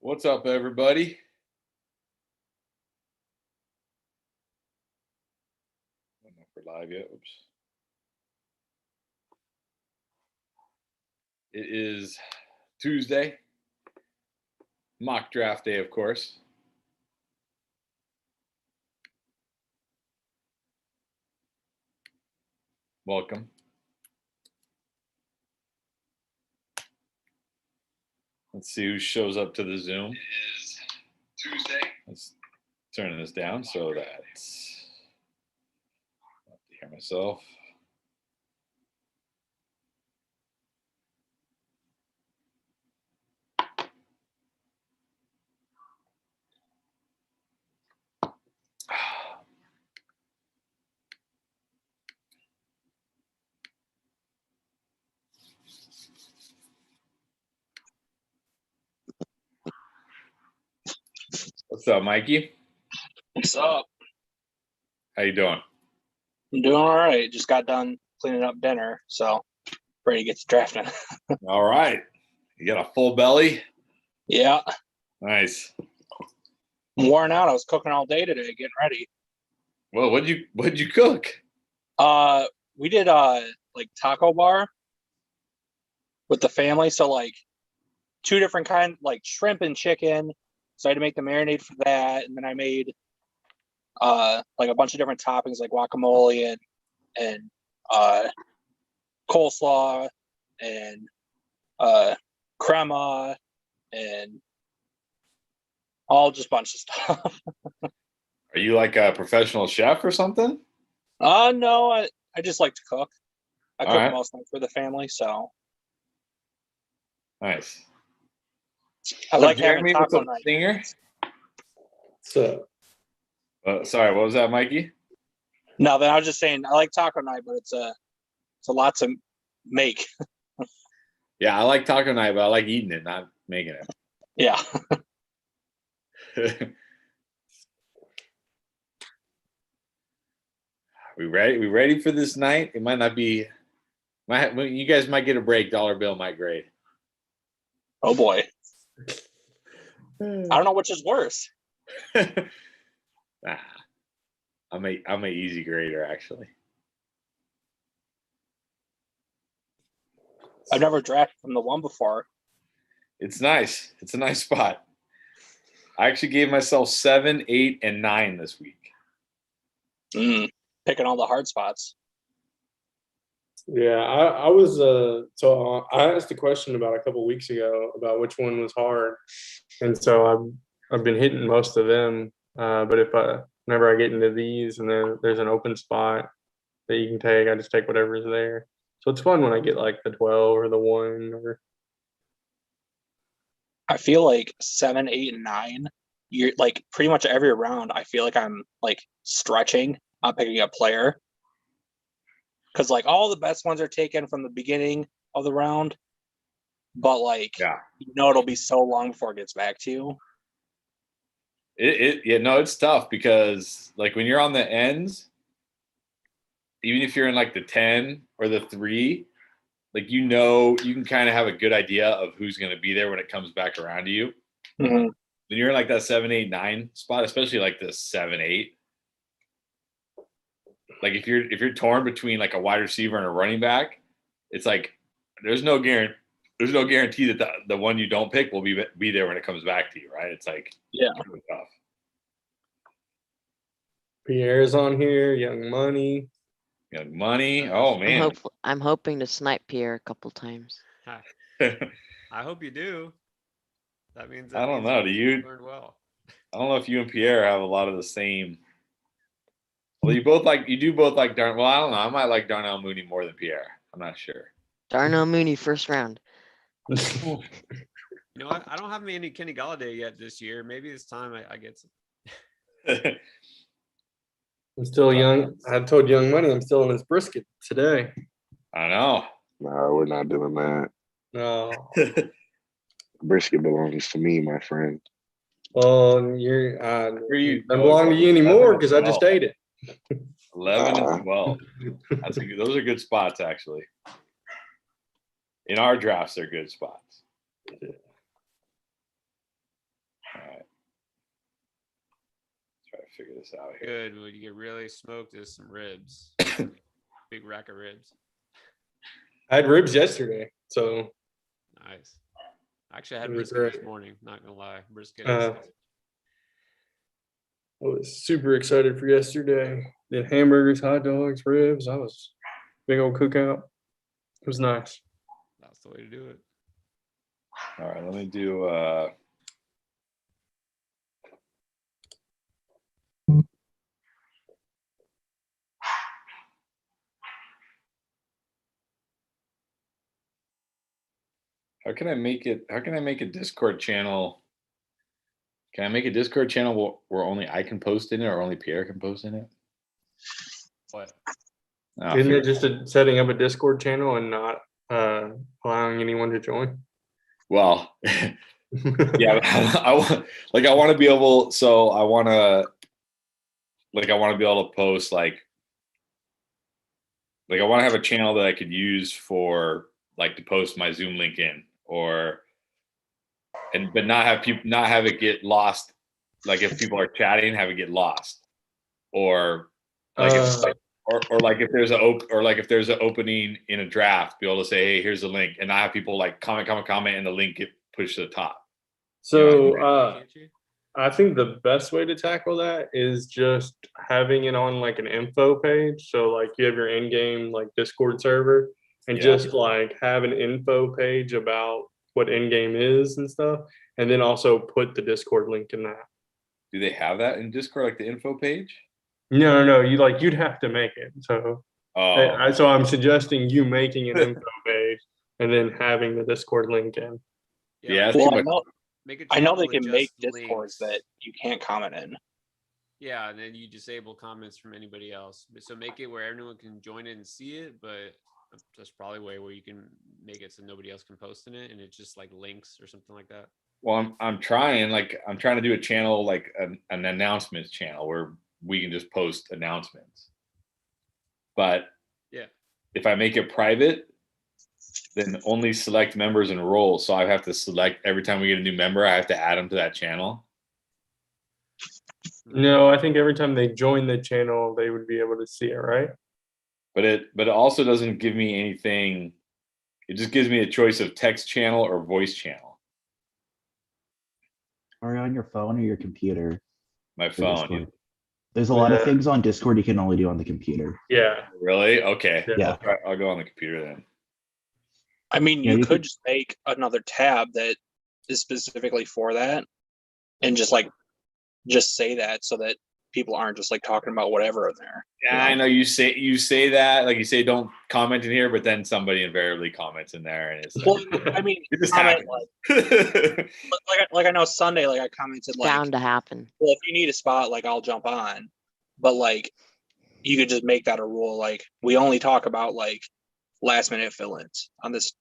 What's up, everybody? I don't know if we're live yet. Oops. It is Tuesday, mock draft day, of course. Welcome. Let's see who shows up to the Zoom. It is Tuesday. Let's turn this down so that I have to hear myself. What's up, Mikey? What's up? How you doing? I'm doing all right. Just got done cleaning up dinner, so ready to get to drafting. All right. You got a full belly? Yeah, Nice. I'm worn out. I was cooking all day today, getting ready. Well, what'd you cook? We did like taco bar with the family, so like two different kind, like shrimp and chicken. So I had to make the marinade for that, and then I made like a bunch of different toppings like guacamole and coleslaw and crema and all just bunch of stuff. Are you like a professional chef or something? No, I just like to cook. I All cook right. mostly for the family, so Nice. I like having Jeremy, what's taco up, night. Singer? So Sorry, what was that, Mikey? No, then I was just saying I like taco night, but it's a lot to make. Yeah, I like taco night, but I like eating it, not making Yeah. it. We ready? We ready for this night? It might not be. You guys might get a break. Dollar Bill might grade. Oh boy. I don't know which is worse. Nah, I'm a easy grader actually. I've never drafted from the one before. It's nice. It's a nice spot. I actually gave myself 7, 8, and 9 this week. Picking all the hard spots. yeah, I was so I asked a question about a couple weeks ago about which one was hard, and so I've been hitting most of them. But whenever I get into these and there's an open spot that you can take, I just take whatever's there. So it's fun when I get like the 12 or the 1 or. I feel like 7, 8, and 9. You're like pretty much every round. I feel like I'm like stretching on picking a player because like all the best ones are taken from the beginning of the round, but like it'll be so long before it gets back to you. It's tough because like when you're on the ends, even if you're in like the 10 or the 3, like you can kind of have a good idea of who's going to be there when it comes back around to you. Mm-hmm. Then you're in like that 7, 8, 9 spot, especially like this 7, 8. Like if you're torn between like a wide receiver and a running back, it's like there's no guarantee that the one you don't pick will be there when it comes back to you, right? It's like really tough. Pierre's on here, Young Money. Young Money. Oh man. I'm hoping to snipe Pierre a couple times. I hope you do. That means I don't know. Do you learned well? I don't know if you and Pierre have a lot of the same. Well, you do both like Darn. Well, I don't know. I might like Darnell Mooney more than Pierre. I'm not sure. Darnell Mooney, first round. You know what? I don't have any Kenny Galladay yet this year. Maybe it's time I get some. I'm still young. I told Young Money I'm still in his brisket today. I know. No, we're not doing that. No. Brisket belongs to me, my friend. Well, you doesn't belong to you anymore because I just ate it. 11 and 12. Those are good spots, actually. In our drafts, they're good spots. figure this out here. Good. When you get really smoked, is some ribs. Big rack of ribs. I had ribs yesterday, so Nice. Actually, I had It was brisket this great. morning. Not gonna lie, brisket. I was super excited for yesterday. Did hamburgers, hot dogs, ribs. I was big old cookout. It was nice. That's the way to do it. All right, let me do how can I make a Discord channel? Can I make a Discord channel where only I can post in it or only Pierre can post in it? What? Oh, Isn't it just setting up a Discord channel and not allowing anyone to join? well, yeah, but I want to be able. So I want to be able to post like I want to have a channel that I could use for like to post my Zoom link in but not have it get lost. Like if people are chatting, have it get lost, or like if there's an opening in a draft, be able to say, hey, here's the link, and not have people like comment, and the link get pushed to the top. So Can't you? I think the best way to tackle that is just having it on like an info page. So like you have your in-game like Discord server and Yeah. just like have an info page about what in-game is and stuff. And then also put the Discord link in that. Do they have that in Discord, like the info page? No, you'd have to make it. So Oh, so I'm suggesting you making an info page and then having the Discord link in. yeah, like, that's Well, too much. make a I know channel they with can make just Discords links. that you can't comment in. Yeah, and then you disable comments from anybody else. So make it where everyone can join it and see it, but that's probably a way where you can make it so nobody else can post in it, and it's just like links or something like that. Well, I'm trying to do a channel like an announcements channel where we can just post announcements. But Yeah. if I make it private, then only select members and roles. So I have to select every time we get a new member, I have to add them to that channel. No, I think every time they join the channel, they would be able to see it, right? But it also doesn't give me anything. It just gives me a choice of text channel or voice channel. Or on your phone or your computer. My for phone. Discord. There's a lot of Yeah. things on Discord you can only do on the computer. Yeah. Really? Okay. Yeah. I'll go on the computer then. I mean, Yeah, you you could could- just make another tab that is specifically for that and just say that so that people aren't just like talking about whatever in there. Yeah, I know you say that, like you say, don't comment in here, but then somebody invariably comments in there, and it's like, Well, I mean, it just comment, happens. like I know Sunday, like I commented like, Bound to happen. well, if you need a spot, like I'll jump on, but like you could just make that a rule. Like we only talk about like last minute fill-ins on this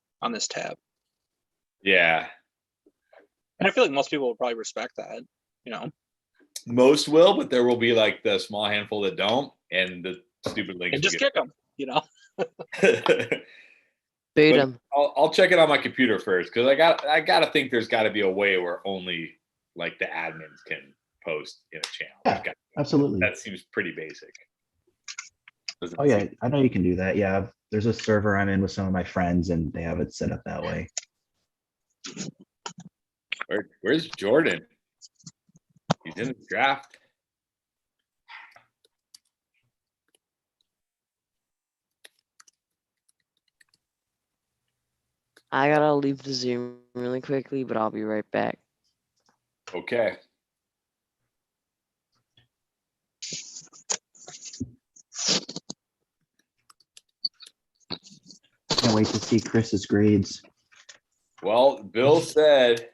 tab, Yeah, and I feel like most people will probably respect that. You know, most will, but there will be like the small handful that don't, and the stupid links. and just kick them. You know. But Boot him. I'll check it on my computer first because I gotta think there's got to be a way where only like the admins can post in a channel. Yeah, absolutely. That seems pretty basic. Oh yeah, I know you can do that. Yeah, there's a server I'm in with some of my friends, and they have it set up that way. Where's Jordan? He's in the draft. I gotta leave the Zoom really quickly, but I'll be right back. Okay. Can't wait to see Chris's grades. Well, Bill said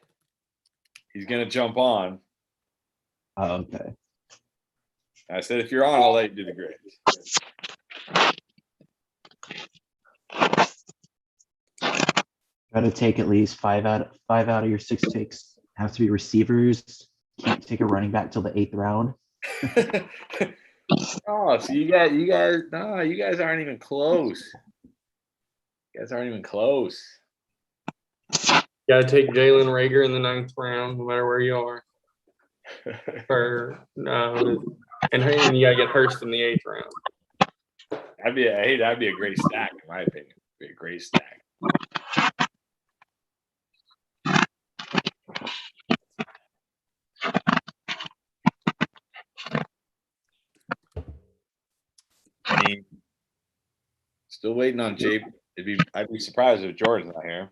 he's gonna jump on. Oh, okay. I said, if you're on, I'll let you do the grades. Got to take at least five out of your 6 picks. Have to be receivers. Can't take a running back till the 8th round. Oh, so you guys aren't even close. You guys aren't even close. Got to take Jalen Rager in the 9th round, no matter where you are. Or and you gotta get Hurst in the 8th round. That'd be a great stack, in my opinion. Be a great stack. I mean, still waiting on Jay. I'd be surprised if Jordan's not here.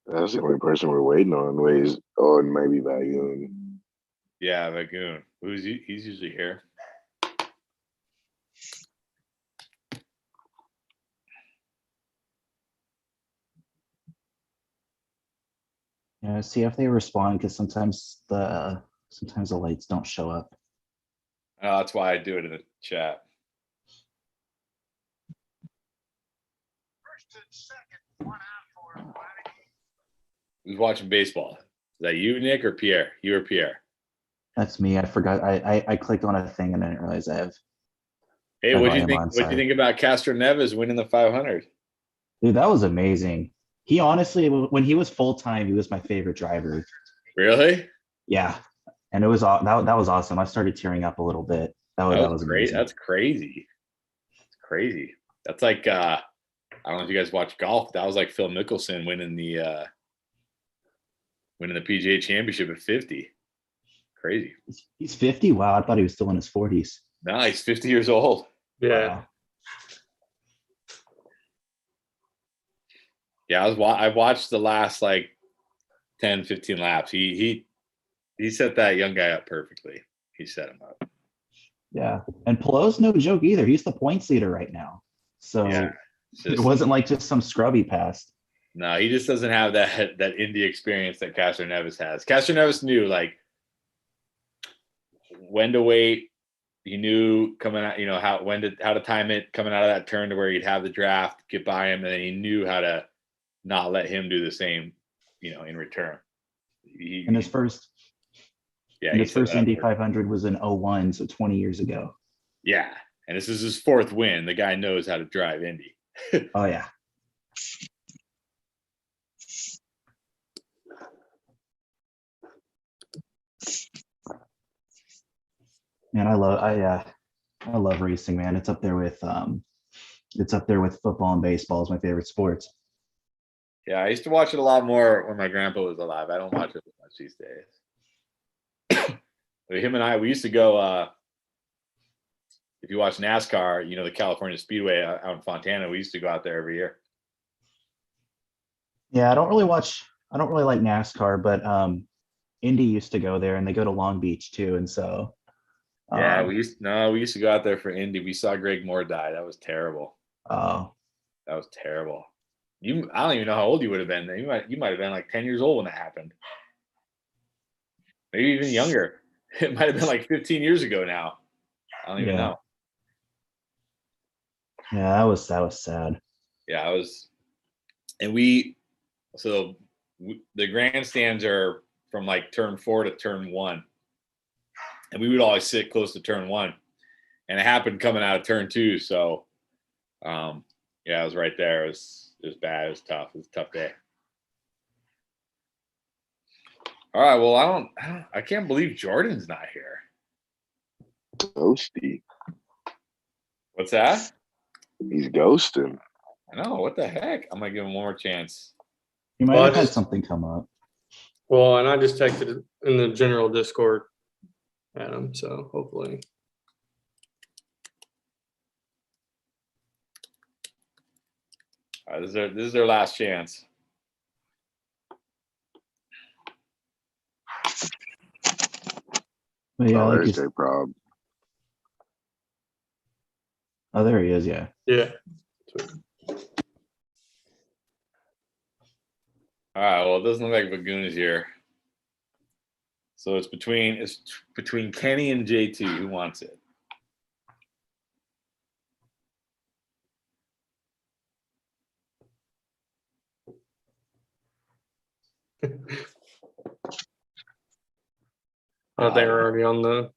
That's the only person we're waiting on. Maybe Vagoon. Yeah, Vagoon. He's usually here. Yeah, see if they respond because sometimes the lights don't show up. Oh, that's why I do it in the chat. Who's watching baseball? Is that you, Nick, or Pierre? You or Pierre? That's me. I forgot. I clicked on a thing and I didn't realize I have. Hey, My what do you volume think? on, What do you sorry. think about Castro Neves winning the 500? Dude, that was amazing. He honestly, when he was full time, he was my favorite driver. Really? Yeah, and it was that was awesome. I started tearing up a little bit. That was great. amazing. That's crazy. It's crazy. That's like I don't know if you guys watch golf. That was like Phil Mickelson winning the PGA Championship at 50. Crazy. He's 50. Wow, I thought he was still in his 40s. No, he's 50 years old. Yeah. Wow. Yeah, I watched the last like 10, 15 laps. He set that young guy up perfectly. He set him up. Yeah, and Pelot's no joke either. He's the points leader right now. So Yeah, it wasn't like just some scrub he passed. No, he just doesn't have that Indy experience that Castro Neves has. Castro Neves knew like when to wait. He knew coming out, how to time it coming out of that turn to where he'd have the draft, get by him, and then he knew how to not let him do the same, in return. His first Indy perfect. 500 was in 01, so 20 years ago. Yeah, and this is his 4th win. The guy knows how to drive Indy. Oh yeah. Man, I love racing, man. It's up there with football and baseball as my favorite sports. Yeah, I used to watch it a lot more when my grandpa was alive. I don't watch it as much these days. But him and we used to go. If you watch NASCAR, the California Speedway out in Fontana. We used to go out there every year. Yeah, I don't really like NASCAR, but Indy used to go there, and they go to Long Beach too, and so. Yeah, we used to go out there for Indy. We saw Greg Moore die. That was terrible. Oh. That was terrible. I don't even know how old you would have been. You might have been like 10 years old when that happened. Maybe even younger. It might have been like 15 years ago now. I don't even know. Yeah, that was sad. Yeah, and the grandstands are from like turn 4 to turn 1. And we would always sit close to turn 1. And it happened coming out of turn 2. So yeah, I was right there. It was bad. It was tough. It was a tough day. All right. Well, I can't believe Jordan's not here. Ghosty. What's that? He's ghosting. I know. What the heck? I'm gonna give him one more chance. You might have had something come up. Well, and I just texted in the general Discord at him, so hopefully. All right, this is their last chance. But yeah, there's J-Prob. Oh, there he is. Yeah. Yeah. All right. Well, it doesn't look like Vagoon is here. So it's between Kenny and JT. Who wants it? I think we're already on the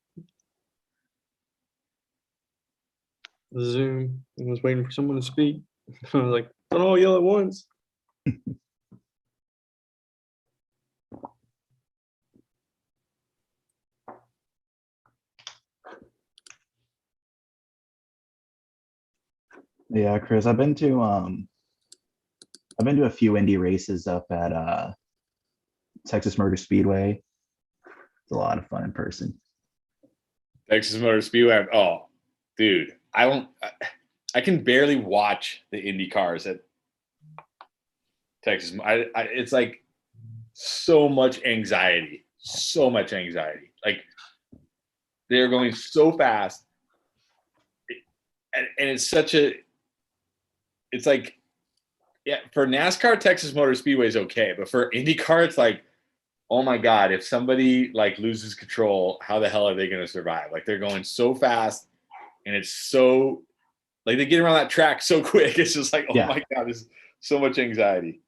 Zoom and was waiting for someone to speak. I was like, don't all yell at once. Yeah, Chris, I've been to a few Indy races up at Texas Motor Speedway. It's a lot of fun in person. Texas Motor Speedway. Oh, dude, I can barely watch the Indy cars at Texas. It's like so much anxiety. Like they're going so fast, and it's like, yeah, for NASCAR, Texas Motor Speedway is okay, but for IndyCar, it's like, oh my God, if somebody like loses control, how the hell are they going to survive? Like they're going so fast, and it's so like they get around that track so quick. It's just like, oh Yeah. my God, there's so much anxiety.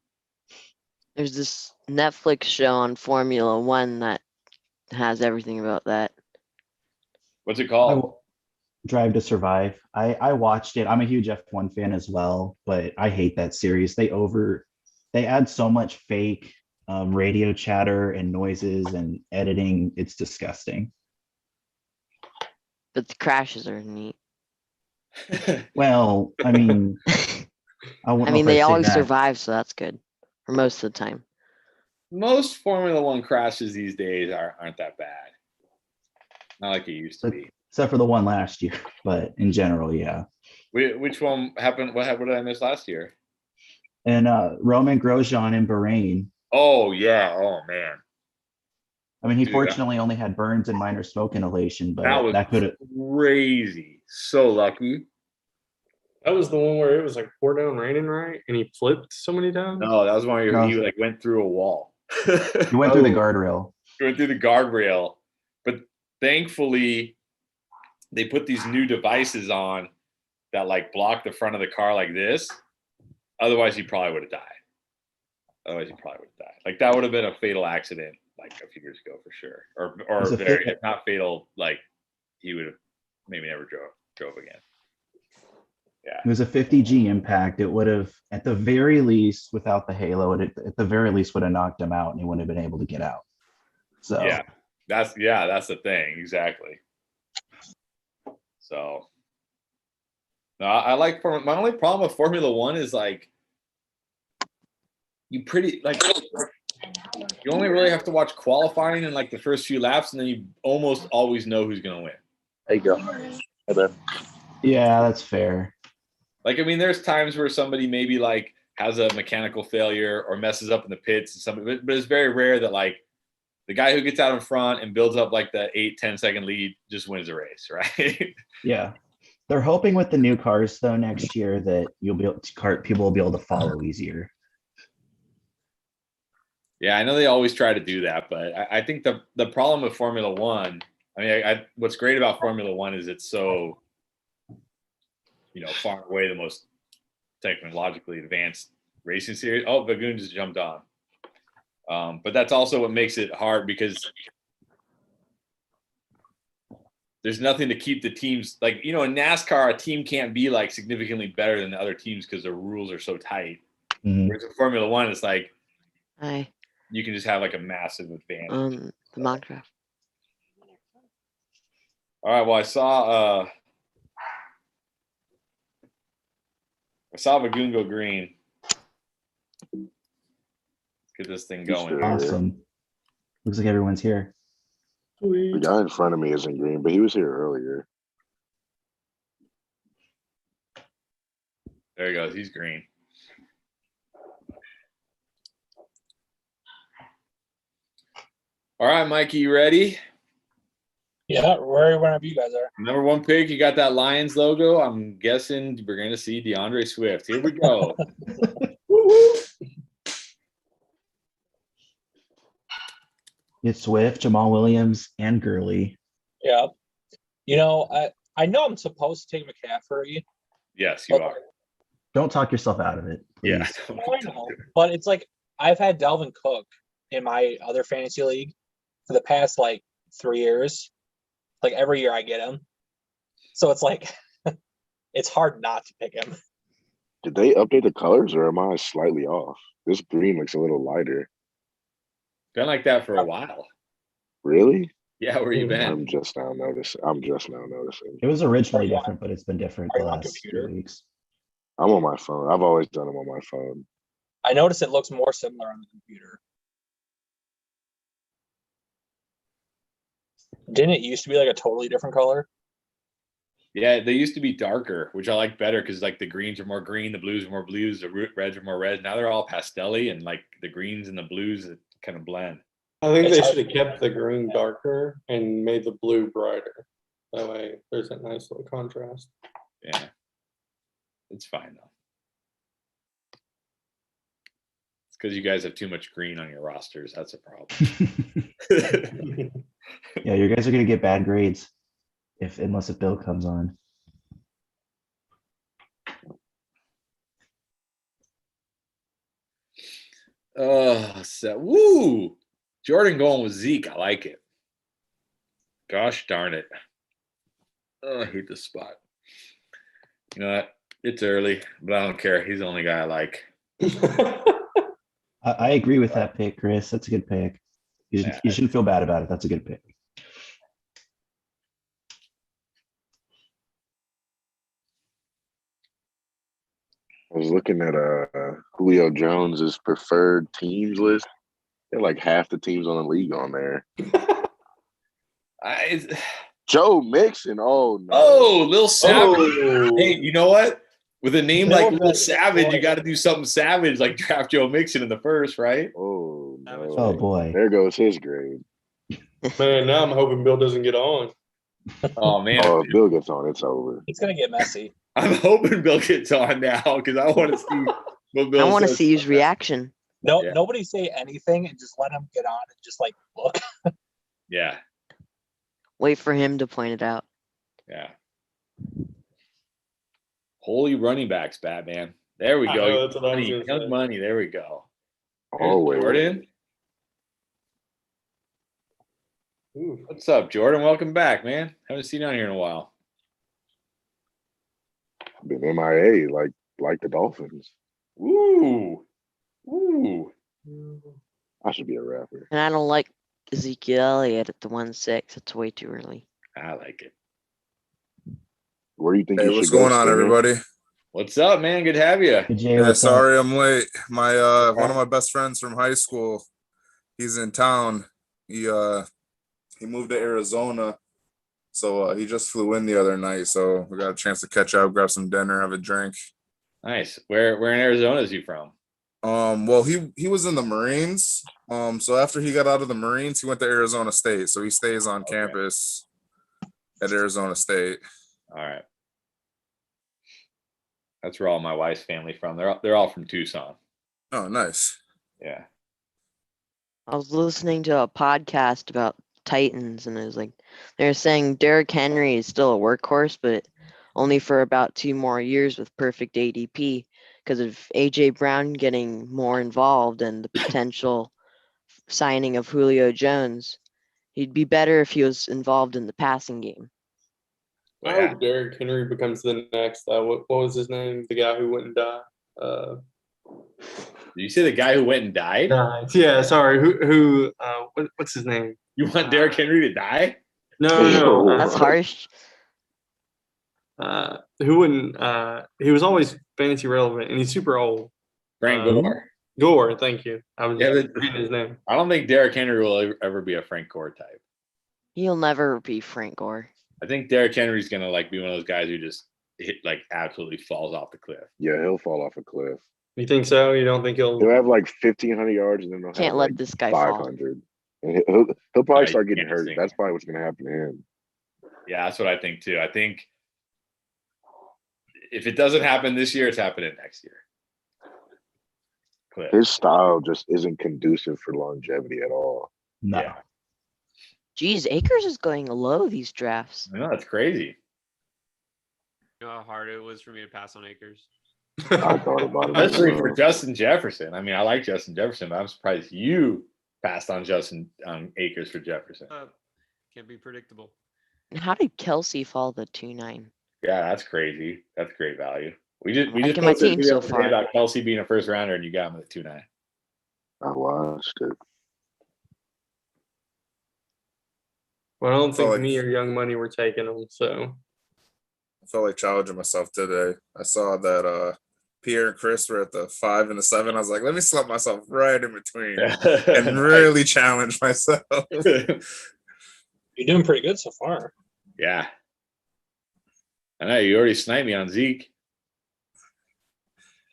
There's this Netflix show on Formula One that has everything about that. What's it I called? w- Drive to Survive. I watched it. I'm a huge F1 fan as well, but I hate that series. They add so much fake radio chatter and noises and editing. It's disgusting. But the crashes are neat. Well, I mean, I wouldn't I know mean, if they I'd say always that. survive, so that's good for most of the time. Most Formula One crashes these days aren't that bad. Not like it used to be. Except for the one last year, but in general, yeah. Which one happened? What did I miss last year? And Roman Grosjean in Bahrain. Oh yeah. Oh man. I mean, he Dude, fortunately only had burns and minor smoke inhalation, but that was that could have. crazy. So lucky. That was the one where it was like pour down raining, right? And he flipped so many times. No, that was one where No. he like went through a wall. He went through the guardrail. He went through the guardrail, but thankfully they put these new devices on that like block the front of the car like this. Otherwise, he probably would have died. Like that would have been a fatal accident like a few years ago for sure, or Was it very, fit- if not fatal, like he would have maybe never drove again. Yeah. It was a 50G impact. It would have, at the very least, without the halo, at the very least would have knocked him out, and he wouldn't have been able to get out. So Yeah, that's the thing, exactly. So no, I like my only problem with Formula One is like you only really have to watch qualifying in like the first few laps, and then you almost always know who's gonna win. There you go. Hey, Ben. yeah, that's fair. Like, I mean, there's times where somebody maybe like has a mechanical failure or messes up in the pits and something, but it's very rare that like the guy who gets out in front and builds up like the 8-10 second lead just wins the race, right? Yeah. They're hoping with the new cars though next year that people will be able to follow easier. Yeah, I know they always try to do that, but I think the problem with Formula One, I mean, what's great about Formula One is it's so, far and away the most technologically advanced racing series. Oh, Vagoon just jumped on. But that's also what makes it hard because there's nothing to keep the teams like, in NASCAR, a team can't be like significantly better than the other teams because the rules are so tight. Mhm. Whereas in Formula One, it's like Hi, you can just have like a massive advantage. the Minecraft. All right. Well, I saw Vagoon go green. Let's get this thing going. Sure. Awesome. Looks like everyone's here. The guy in front of me isn't green, but he was here earlier. There he goes. He's green. All right, Mikey, you ready? Yeah, wherever you guys are. Number one pick, you got that Lions logo. I'm guessing we're going to see DeAndre Swift. Here we go. It's Swift, Jamal Williams, and Gurley. Yeah. I know I'm supposed to take McCaffrey. Yes, you but, are. Don't talk yourself out of it, please. Yeah. I know, but it's like I've had Dalvin Cook in my other fantasy league for the past like 3 years. Like every year I get him. So it's like it's hard not to pick him. Did they update the colors or am I slightly off? This green looks a little lighter. Been like that for a while. Really? Yeah, where you been? I'm just now noticing. It was originally Are you on- different, but it's been different are the you on last few computer? weeks. I'm on my phone. I've always done them on my phone. I noticed it looks more similar on the computer. Didn't it used to be like a totally different color? Yeah, they used to be darker, which I like better because like the greens are more green, the blues are more blues, the reds are more red. Now they're all pastelly, and like the greens and the blues kind of blend. I think It's they hard- should have kept the green darker and made the blue brighter. That way, there's a nice little contrast. Yeah, it's fine though. It's because you guys have too much green on your rosters. That's a problem. Yeah, you guys are gonna get bad grades unless a bill comes on. Woo! Jordan going with Zeke. I like it. Gosh darn it. Oh, I hate this spot. You know what? It's early, but I don't care. He's the only guy I like. I agree with that pick, Chris. That's a good pick. You shouldn't feel bad about it. That's a good pick. I was looking at Julio Jones's preferred teams list. They're like half the teams on the league on there. Joe Mixon. Oh no. Oh, Lil Savage. Oh. Hey, you know what? With a name like Lil Lil Savage, you Savage. got to do something savage like draft Joe Mixon in the first, right? Oh no. Oh boy. There goes his grade. Man, now I'm hoping Bill doesn't get on. Oh man, Oh, if Bill gets on, it's over. It's gonna get messy. I'm hoping Bill gets on now because I want to see what Bill I want to says see his about that. reaction. No, Yeah. nobody say anything and just let him get on and just like look. Yeah, Wait for him to point it out. yeah. Holy running backs, Batman. There we I go. know, that's what I was Money, gonna young say. money. There we go. There's Always. Jordan. Ooh. What's up, Jordan? Welcome back, man. Haven't seen you on here in a while. Been MIA like the Dolphins. Ooh. Ooh. I should be a rapper. And I don't like Ezekiel Elliott at the 1-6. It's way too early. I like it. Where do you think Hey, you what's should go, going on, Skinner? everybody? What's up, man? Good to have you. Hey, Jay, Yeah, what's up? sorry I'm late. My one of my best friends from high school, he's in town. He moved to Arizona, so he just flew in the other night. So we got a chance to catch up, grab some dinner, have a drink. Nice. Where in Arizona is he from? Well, he was in the Marines. So after he got out of the Marines, he went to Arizona State. So he stays on Okay. campus at Arizona State. All right. That's where all my wife's family from. They're all from Tucson. Oh, nice. Yeah. I was listening to a podcast about Titans, and it was like they're saying Derrick Henry is still a workhorse, but only for about 2 more years with perfect ADP because of AJ Brown getting more involved and the potential signing of Julio Jones. He'd be better if he was involved in the passing game. I Yeah. hope Derrick Henry becomes the next. What was his name? The guy who wouldn't die. Did you say the guy who went and died? Yeah, sorry. What's his name? You want Derrick Henry to die? No. That's harsh. Who wouldn't? He was always fantasy relevant, and he's super old. Frank Gore. Gore, thank you. I was Yeah, forgetting his name. I don't think Derrick Henry will ever be a Frank Gore type. He'll never be Frank Gore. I think Derrick Henry's gonna like be one of those guys who just absolutely falls off the cliff. Yeah, he'll fall off a cliff. You think so? You don't think he'll? He'll have like 1,500 yards and then he'll Can't have let like this guy fall. 500. And he'll probably Yeah, start you getting can't hurt. sing. That's probably what's going to happen to him. Yeah, that's what I think too. I think if it doesn't happen this year, it's happening next year. Cliff. His style just isn't conducive for longevity at all. No. Yeah. Geez, Akers is going low these drafts. I know that's crazy. You know how hard it was for me to pass on Akers. I thought about it. as Especially for well. Justin Jefferson. I mean, I like Justin Jefferson, but I'm surprised you passed on Akers for Jefferson. Can't be predictable. And how did Kelsey fall to 2-9? Yeah, that's crazy. That's great value. We just liking my posted a team video so today far. about Kelsey being a first rounder, and you got him at 2.9. I watched it. Well, I don't think like- me or Young Money were taking them. So I felt like challenging myself today. I saw that Pierre and Chris were at the 5 and the 7. I was like, let me slap myself right in between and really challenge myself. You're doing pretty good so far. Yeah. I know you already sniped me on Zeke.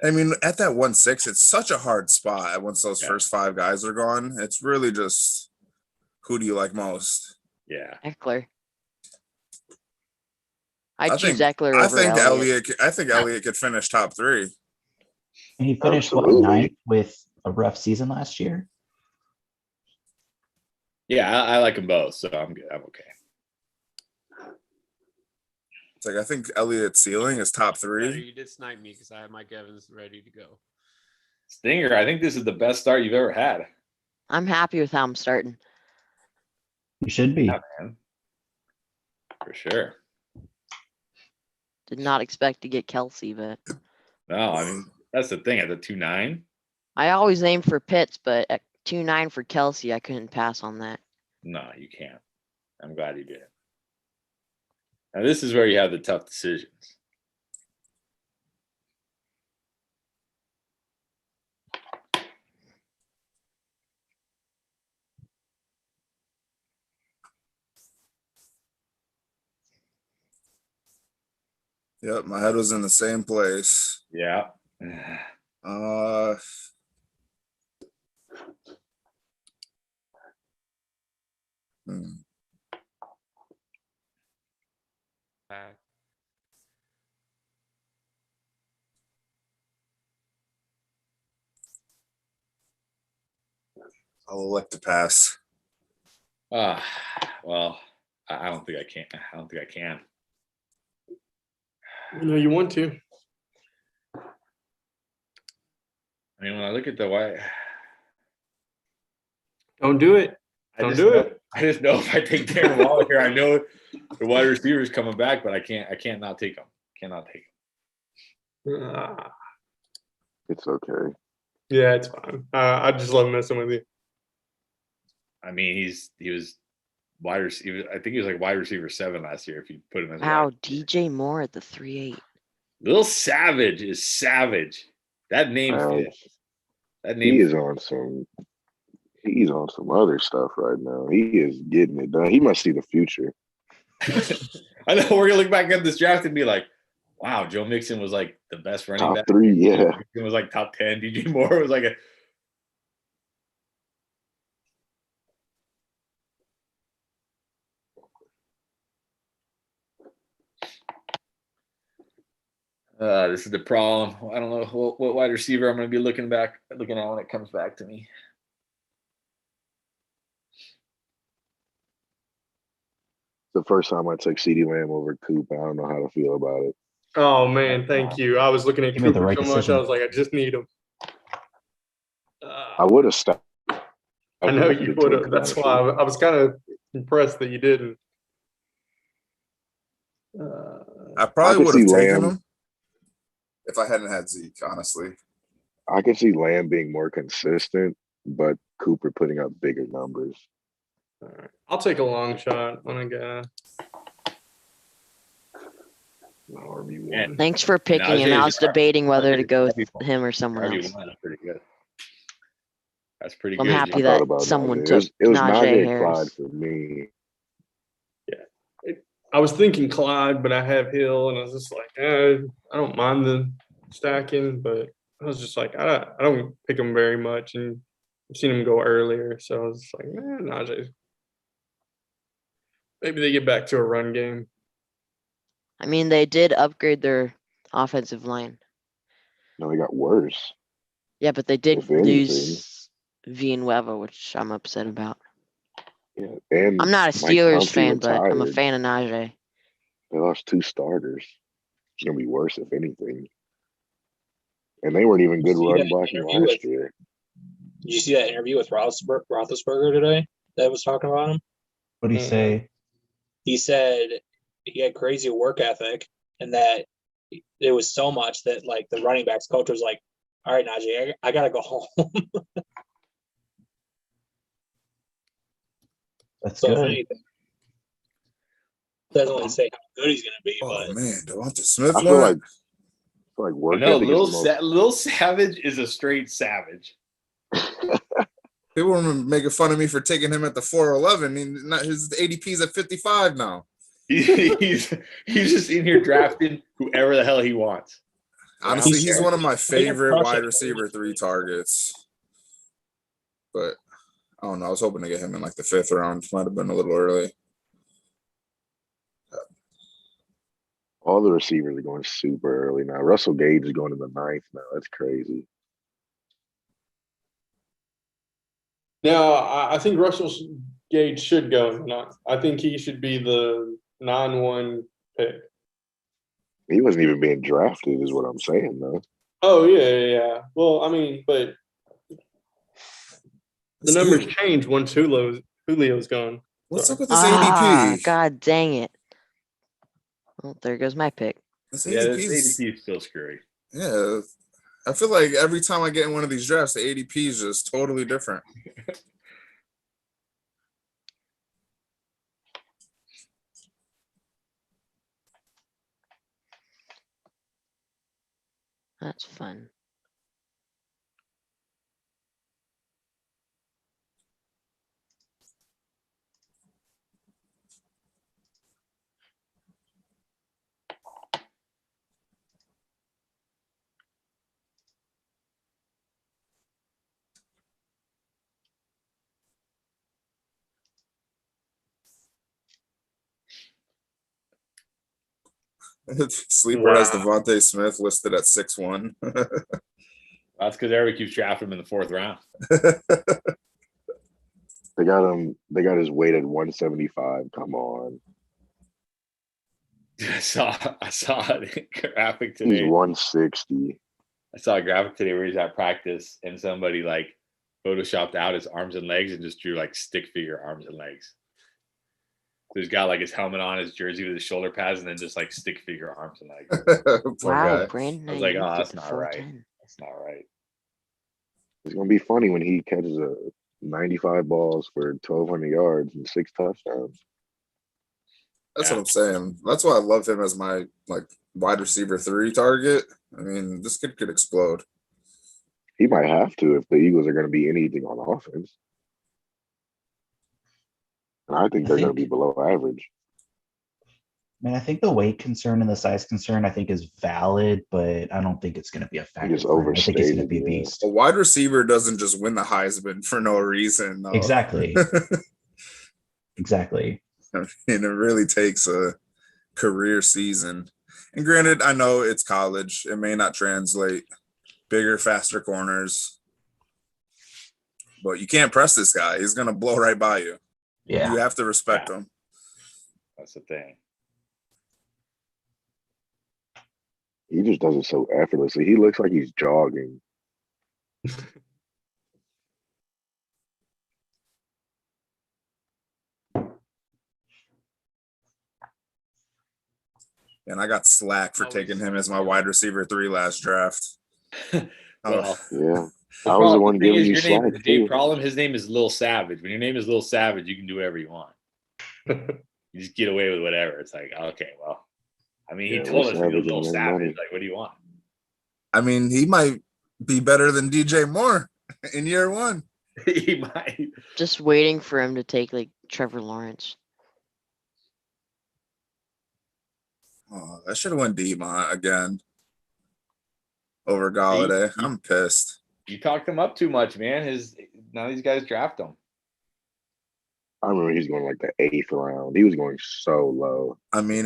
I mean, at that 1-6, it's such a hard spot once those Yeah. first 5 guys are gone. It's really just who do you like most? Yeah. Eckler. I'd I choose think Eckler over Elliott. I think Elliott could finish top 3. And he finished Absolutely. ninth with a rough season last year. Yeah, I like them both, so I'm good. I'm okay. It's like I think Elliott's ceiling is top Better, 3. you did snipe me because I had Mike Evans ready to go. Stinger, I think this is the best start you've ever had. I'm happy with how I'm starting. You should be. Yeah, man. For sure. Did not expect to get Kelsey, but No, I mean, that's the thing. At the 2.9, I always aim for Pitts, but at 2.9 for Kelsey, I couldn't pass on that. no, you can't. I'm glad you did. Now, this is where you have the tough decisions. Yep, my head was in the same place. Yeah. Uh hmm. Back. I'll elect to pass. Well, I don't think I can. I don't think I can. you know you want to. I mean, when I look at the white, Don't do it. Don't do it. I just know if I take Darren Waller here, I know the wide receiver is coming back, but I can't not take him. Cannot take him. Ah, It's okay. yeah, it's fine. I just love messing with you. I mean, he was wide receiver. I think he was like wide receiver 7 last year. If you put him as Wow, wide. DJ Moore at the 3.8. Little Savage is savage. That name fits. That He name. is on some. He's on some other stuff right now. He is getting it done. He must see the future. I know we're gonna look back at this draft and be like, "Wow, Joe Mixon was like the best running Top back. 3, yeah. Mixon was like top 10. DJ Moore was like a." This is the problem. I don't know what wide receiver I'm going to be looking at when it comes back to me. The first time I took CeeDee Lamb over Coop, I don't know how to feel about it. Oh man, thank you. I was looking at You made the Cooper right so much. decision. I was like, I just need him. I would have stopped. I know you would have. That's why I was kind of impressed that you didn't. I probably could would have see taken Lamb. him if I hadn't had Zeke, honestly. I could see Lamb being more consistent, but Cooper putting up bigger numbers. All right. I'll take a long shot on a guy. RB1. Thanks for picking him. I was debating whether to go with him or someone else. RB1, that's pretty good. That's pretty I'm good. happy I that thought about someone Najee. took It was Najee Najee Harris. Clyde for me. I was thinking Clyde, but I have Hill, and I was just like, I don't mind the stacking, but I was just like, I don't pick him very much, and I've seen him go earlier, so I was just like, Najee. Maybe they get back to a run game. I mean, they did upgrade their offensive line. No, he got worse. Yeah, but they did If anything. lose Villanueva, which I'm upset about. Yeah, and I'm not a Mike Steelers Pouncey fan, but I'm a retired. fan of Najee. They lost 2 starters. It's gonna be worse if anything. And they weren't even good See run that blocking interview last with- year. Did you see that interview with Roethlisberger today that was talking about him? What do you say? He said he had crazy work ethic and that it was so much that like the running backs coach was like, "All right, Najee, I gotta go home." That's So if good. anything, doesn't really say how good he's gonna be, Oh but man, Devonta Smith I feel went. like work No, ethic is the most. Lil Savage is a straight savage. People were making fun of me for taking him at the 411. His ADP is at 55 now. He's just in here drafting whoever the hell he wants. Honestly, he's one of my favorite wide crushing receiver 3 targets. But I don't know. I was hoping to get him in like the 5th round. Might have been a little early. All the receivers are going super early now. Russell Gage is going in the 9th now. That's crazy. No, I think Russell Gage should go. Not. I think he should be the 9-1 pick. He wasn't even being drafted, is what I'm saying, though. Oh yeah. Well, I mean, but the numbers change once Julio's gone. What's So. up with this Ah, ADP? God dang it. Well, there goes my pick. This Yeah, this ADP ADP is still screwy. Yeah, I feel like every time I get in one of these drafts, the ADP is just totally different. That's fun. Sleeper has Wow. Devontae Smith listed at 6'1". That's because everybody keeps drafting him in the 4th round. They got him. They got his weight at 175. Come on. I saw a graphic He's today. 160. I saw a graphic today where he's at practice and somebody like photoshopped out his arms and legs and just drew like stick figure arms and legs. So he's got like his helmet on, his jersey with his shoulder pads, and then just like stick figure arms and legs. Poor Wow, guy. Brandon. I was like, Ayuk oh, at that's the not right. 410. That's not right. It's gonna be funny when he catches a 95 balls for 1,200 yards and 6 touchdowns. That's Yeah. what I'm saying. That's why I love him as my like wide receiver 3 target. I mean, this kid could explode. He might have to if the Eagles are going to be anything on offense. And I think they're going to be below average. I mean, I think the weight concern and the size concern, I think, is valid, but I don't think it's going to be a factor. just For him. I think he's going to overstated, be a yeah. beast. A wide receiver doesn't just win the Heisman for no reason. Though. Exactly. Exactly. I mean, it really takes a career season. And granted, I know it's college. It may not translate. Bigger, faster corners. But you can't press this guy. He's going to blow right by you. Yeah. You have to respect him. That's the thing. He just does it so effortlessly. He looks like he's jogging. And I got slack for taking him as my wide receiver 3 last draft. Well, Yeah. I was the one giving you slack, too. Problem, his name is Lil Savage. When your name is Lil Savage, you can do whatever you want. You just get away with whatever. It's like, okay, well, I mean, he told us he was Lil Savage. Like, what do you want? I mean, he might be better than DJ Moore in year 1. He might. Just waiting for him to take like Trevor Lawrence. Oh, I should have went Demont again over Galladay. I'm pissed. You talked him up too much, man. Now these guys draft him. I remember he's going like the 8th round. He was going so low. I mean,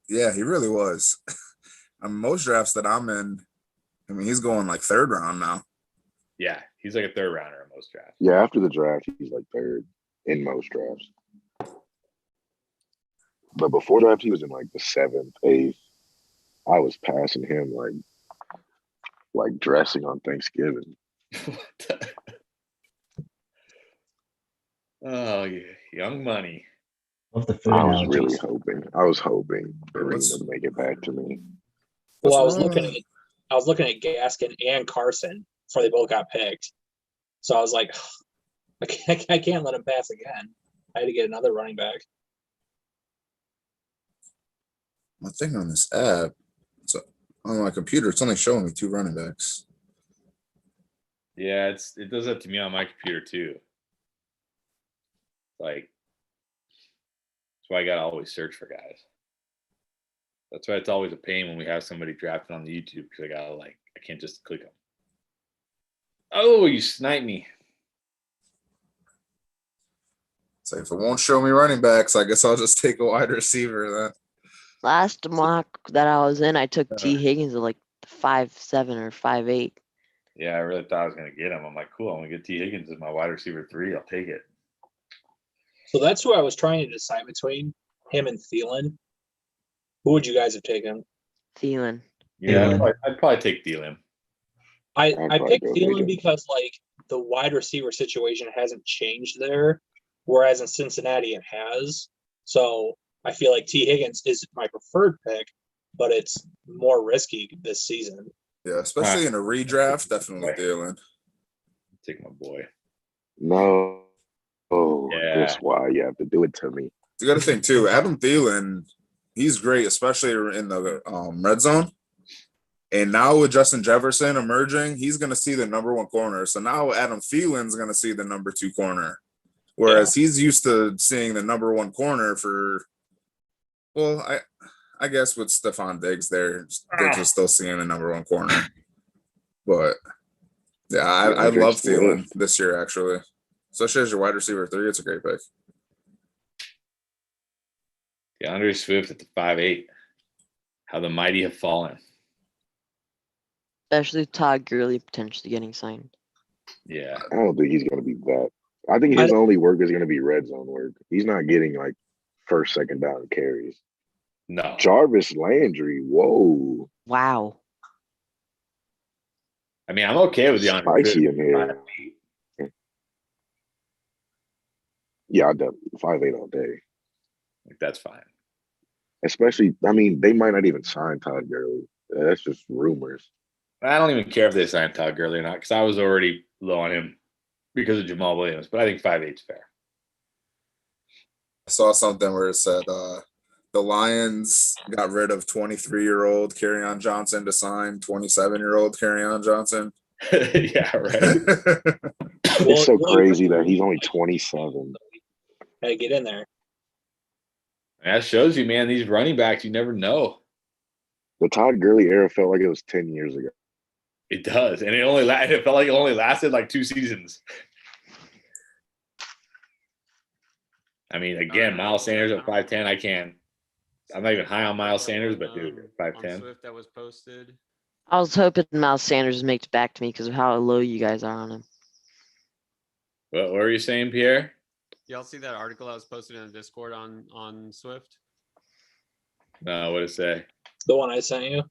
yeah, he really was. In most drafts that I'm in, I mean, he's going like 3rd round now. Yeah, he's like a 3rd rounder in most drafts. Yeah, after the draft, he's like 3rd in most drafts. But before that, he was in like the 7th, 8th. I was passing him like dressing on Thanksgiving. Oh, yeah, young money. Love the food I was analogies. really hoping. I was hoping Marina to make it back to me. Well, What's I was wrong? looking at Gaskin and Carson before they both got picked. So I was like, I can't let him pass again. I had to get another running back. My thing on this app, so on my computer, it's only showing me 2 running backs. Yeah, it does that to me on my computer too. Like, that's why I gotta always search for guys. That's why it's always a pain when we have somebody drafted on the YouTube because I can't just click them. Oh, you sniped me. So if it won't show me running backs, I guess I'll just take a wide receiver then. Last mock that I was in, I took T. Higgins at like 5'7" or 5'8". Yeah, I really thought I was gonna get him. I'm like, cool, I'm gonna get T. Higgins as my wide receiver 3. I'll take it. So that's who I was trying to decide between, him and Thielen. Who would you guys have taken? Thielen. Yeah, Thielen. I'd probably take Thielen. I probably picked go Thielen Higgins. because like the wide receiver situation hasn't changed there, whereas in Cincinnati it has. So I feel like T. Higgins is my preferred pick, but it's more risky this season. Yeah, especially in a redraft, definitely Right. Thielen. Take my boy. No. Oh, Yeah. that's why you have to do it to me. You got to think too. Adam Thielen, he's great, especially in the red zone. And now with Justin Jefferson emerging, he's going to see the number 1 corner. So now Adam Thielen's going to see the number 2 corner, whereas he's used to seeing the number 1 corner for. Well, I guess with Stephon Diggs there, Diggs was still seeing the number 1 corner. But yeah, I DeAndre love Swift. Thielen this year actually, especially as your wide receiver 3. It's a great pick. DeAndre Swift at the 5'8". How the mighty have fallen. Especially Todd Gurley potentially getting signed. Yeah. I don't think he's going to be that. I think his only work is going to be red zone work. He's not getting like first, second down carries. No. Jarvis Landry, whoa. Wow. I mean, I'm okay with DeAndre Swift. Spicy in here. Yeah, I definitely 5'8" all day. Like, that's fine. Especially, I mean, they might not even sign Todd Gurley. That's just rumors. I don't even care if they sign Todd Gurley or not because I was already low on him because of Jamal Williams. But I think 5'8's fair. I saw something where it said the Lions got rid of 23-year-old Kerryon Johnson to sign 27-year-old Kerryon Johnson. Yeah, right. It's so crazy that he's only 27. Hey, get in there. That shows you, man, these running backs, you never know. The Todd Gurley era felt like it was 10 years ago. It does. And it felt like it only lasted like 2 seasons. I mean, again, Miles Sanders at 5'10", I'm not even high on Miles Sanders, but dude, at 5'10". Swift that was posted. I was hoping Miles Sanders makes back to me because of how low you guys are on him. What were you saying, Pierre? Y'all see that article that was posted in the Discord on Swift? No, what did it say? The one I sent you?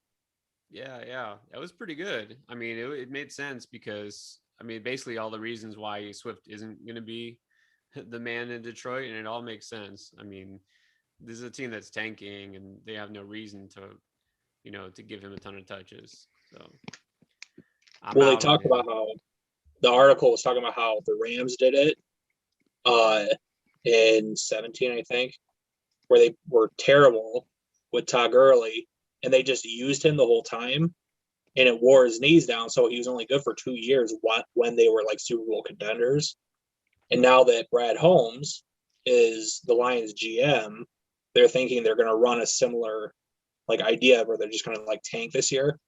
Yeah. That was pretty good. I mean, it made sense because, I mean, basically all the reasons why Swift isn't going to be the man in Detroit, and it all makes sense. I mean, this is a team that's tanking, and they have no reason to give him a ton of touches. So, They talked about how the article was talking about how the Rams did it in 17, I think, where they were terrible with Todd Gurley, and they just used him the whole time, and it wore his knees down, so he was only good for 2 years when they were like Super Bowl contenders. And now that Brad Holmes is the Lions GM, they're thinking they're going to run a similar like idea where they're just going to like tank this year,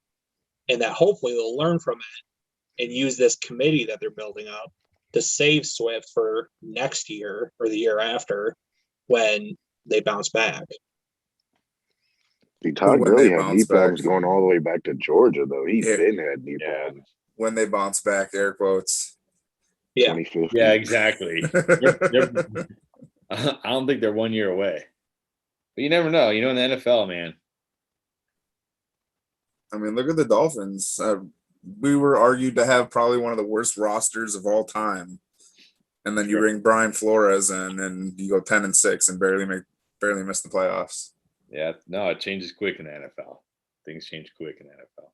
and that hopefully they'll learn from it and use this committee that they're building up to save Swift for next year or the year after when they bounce back. See, Todd When Gurley they had bounce knee problems back. going all the way back to Georgia, though. He's Yeah. been had knee Yeah. problems. When they bounce back, air quotes. Yeah. 2050. Yeah, exactly. I don't think they're 1 year away. But you never know. In the NFL, man. I mean, look at the Dolphins. We were argued to have probably one of the worst rosters of all time, and then you bring Brian Flores in, and you go 10-6 and barely miss the playoffs. Yeah, no, it changes quick in the NFL. things change quick in the NFL.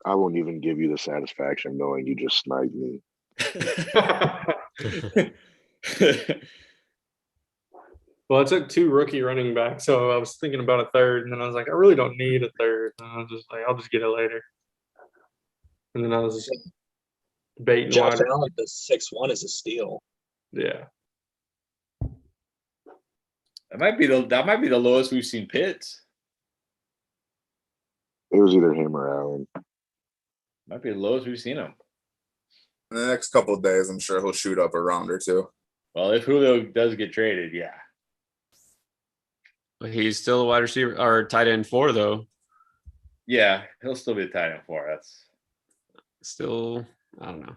I won't even give you the satisfaction knowing you just sniped me. Well, I took 2 rookie running backs, so I was thinking about a third, and then I was like, I really don't need a third. And I was just like, I'll just get it later. And then I was debating Josh wide. Allen, the 6'1" is a steal. Yeah. That might be the lowest we've seen Pitts. It was either him or Allen. Might be the lowest we've seen him. In the next couple of days, I'm sure he'll shoot up a round or two. Well, if Julio does get traded, yeah. But he's still a wide receiver or tight end 4 though. Yeah, he'll still be a tight end 4. That's Still, I don't know.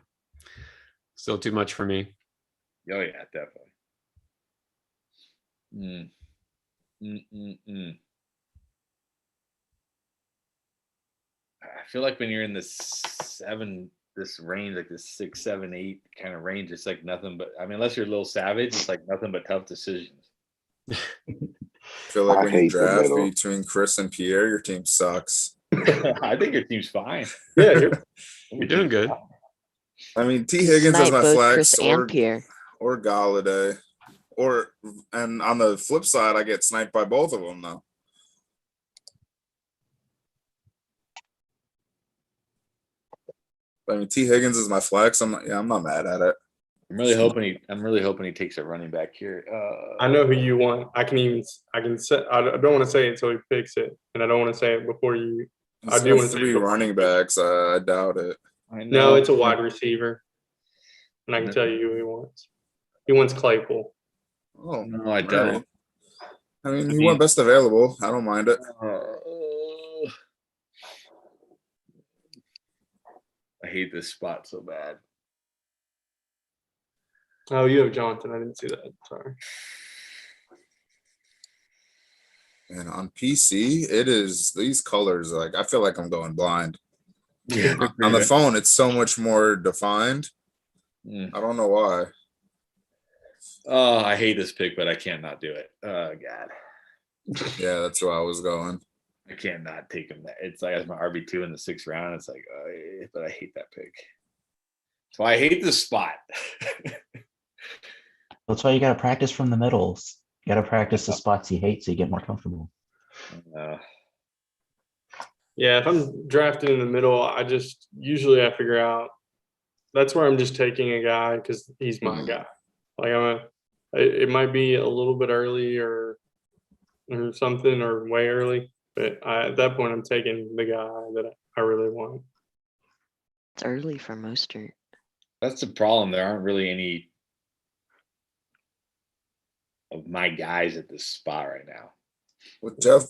Still too much for me. oh yeah, definitely. I feel like when you're in this range, like this 6, 7, 8 kind of range, it's like nothing but. I mean, unless you're a little savage, it's like nothing but tough decisions. I feel like I when you hate the draft middle. between Chris and Pierre, your team sucks. I think your team's fine. Yeah, You're doing good. I mean, T. Higgins is Snipe my both flex, Chris and or Pierre. Galladay, and on the flip side, I get sniped by both of them though. I mean, T. Higgins is my flex. I'm not mad at it. I'm really hoping he takes a running back here. I know who you want. I can say. I don't want to say it until he picks it, and I don't want to say it before you. I do want to say 3 running backs. I doubt it. I know. No, it's a wide receiver, and I can tell you who he wants. He wants Claypool. Oh No, I don't. right. I mean, he went best available. I don't mind it. I hate this spot so bad. Oh, you have Jonathan. I didn't see that. Sorry. And on PC, it is these colors. Like, I feel like I'm going blind. Yeah. On the phone, it's so much more defined. Mm. I don't know why. Oh, I hate this pick, but I can't not do it. Oh God, Yeah, that's where I was going. I can't not take him. It's like as my RB2 in the 6th round. It's like, but I hate that pick. So I hate this spot. That's why you got to practice from the middles. You got to practice the spots you hate so you get more comfortable. Yeah, if I'm drafting in the middle, I figure out that's where I'm just taking a guy because he's my guy. Like it might be a little bit early or something or way early, but at that point I'm taking the guy that I really want. It's early for Mostert. That's the problem. There aren't really any of my guys at this spot right now. With Jeff,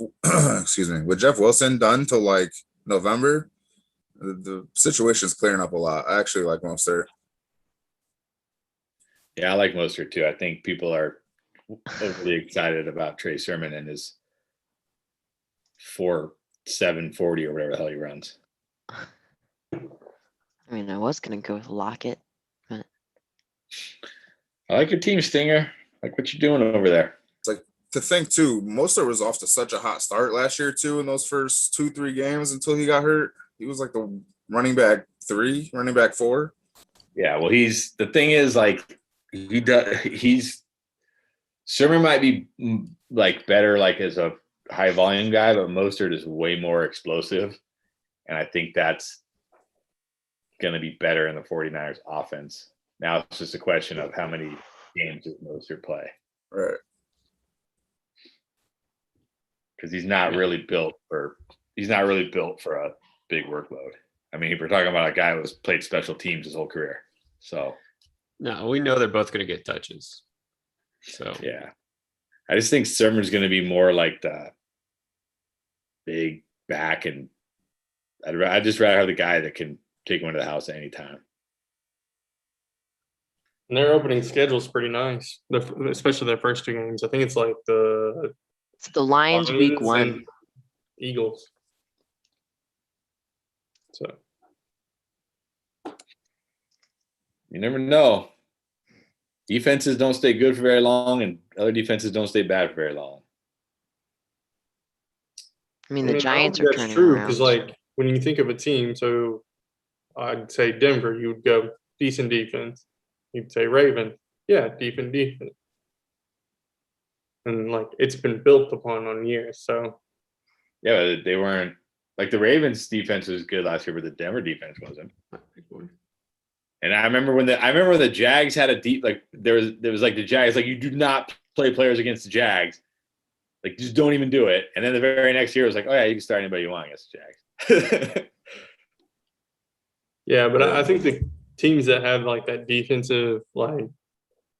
with Jeff Wilson done till like November, the situation's clearing up a lot. I actually like Mostert. Yeah, I like Mostert too. I think people are overly excited about Trey Sermon and his 4.740 or whatever the hell he runs. I mean, I was gonna go with Lockett, but I like your team, Stinger. Like what you're doing over there. It's like to think too, Mostert was off to such a hot start last year too in those first 2-3 games until he got hurt. He was like the running back 3, running back 4. Yeah, well, the thing is like Sermon might be like better like as a high volume guy, but Mostert is way more explosive. And I think that's going to be better in the 49ers offense. Now it's just a question of how many games does Mostert play. Right. Because he's not really built for a big workload. I mean, if we're talking about a guy who's played special teams his whole career. So No, we know they're both going to get touches. So yeah, I just think Sermon's going to be more like the big back, and I'd just rather have the guy that can take him into the house at any time. And their opening schedule's pretty nice, especially their first 2 games. I think it's like it's the Lions week 1. and Eagles. So You never know. Defenses don't stay good for very long, and other defenses don't stay bad for very long. I mean, I the mean, I don't Giants think are that's turning true around. because, like, when you think of a team, so I'd say Denver, you would go decent defense. You'd say Ravens, yeah, decent defense. And like it's been built upon on years. So Yeah, but they weren't like the Ravens defense was good last year, but the Denver defense wasn't. And I remember when the Jags had a deep like there was like the Jags like you do not play players against the Jags, like just don't even do it. And then the very next year it was like, oh yeah, you can start anybody you want against the Jags. yeah, but I think the teams that have like that defensive like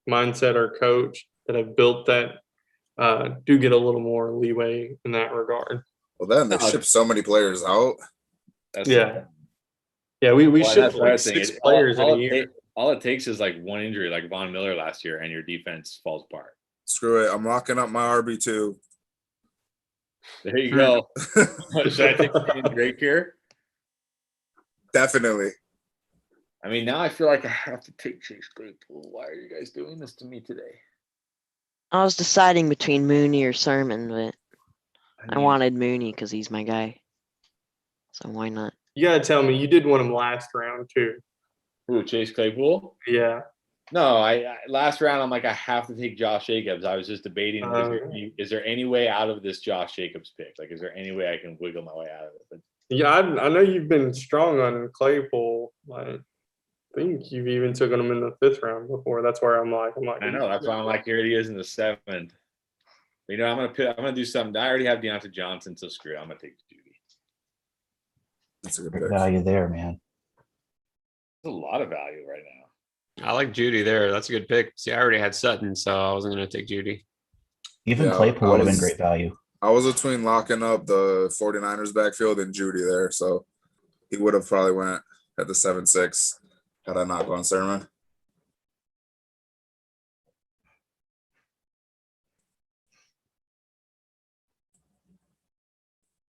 mindset or coach that have built that do get a little more leeway in that regard. Well, then they ship so many players out. Yeah. Yeah, we Well, shipped that's the other like thing. 6 It's players in a year. All it takes is like one injury, like Von Miller last year, and your defense falls apart. Screw it. I'm locking up my RB2. There you go. Should I take Kenyon Drake here? Definitely. I mean, now I feel like I have to take Chase Claypool. Why are you guys doing this to me today? I was deciding between Mooney or Sermon, but I mean, wanted Mooney because he's my guy. So why not? You gotta tell me you did want him last round too. Who, Chase Claypool? Yeah. No, I last round I'm like I have to take Josh Jacobs. I was just debating is there any way out of this Josh Jacobs pick? Like, is there any way I can wiggle my way out of it? But, Yeah, I know you've been strong on Claypool. Like, I think you've even taken him in the 5th round before. That's where I'm like. I know that's why I'm like here he is in the 7th. You know, I'm gonna do something. I already have Deontay Johnson, so screw it. I'm gonna take Judy. That's a good Great pick. value there, man. There's a lot of value right now. I like Judy there. That's a good pick. See, I already had Sutton, so I wasn't going to take Judy. Even Yeah, Claypool I would have been was- great value. I was between locking up the 49ers backfield and Judy there, so he would have probably went at the 7-6 had I not gone Sermon.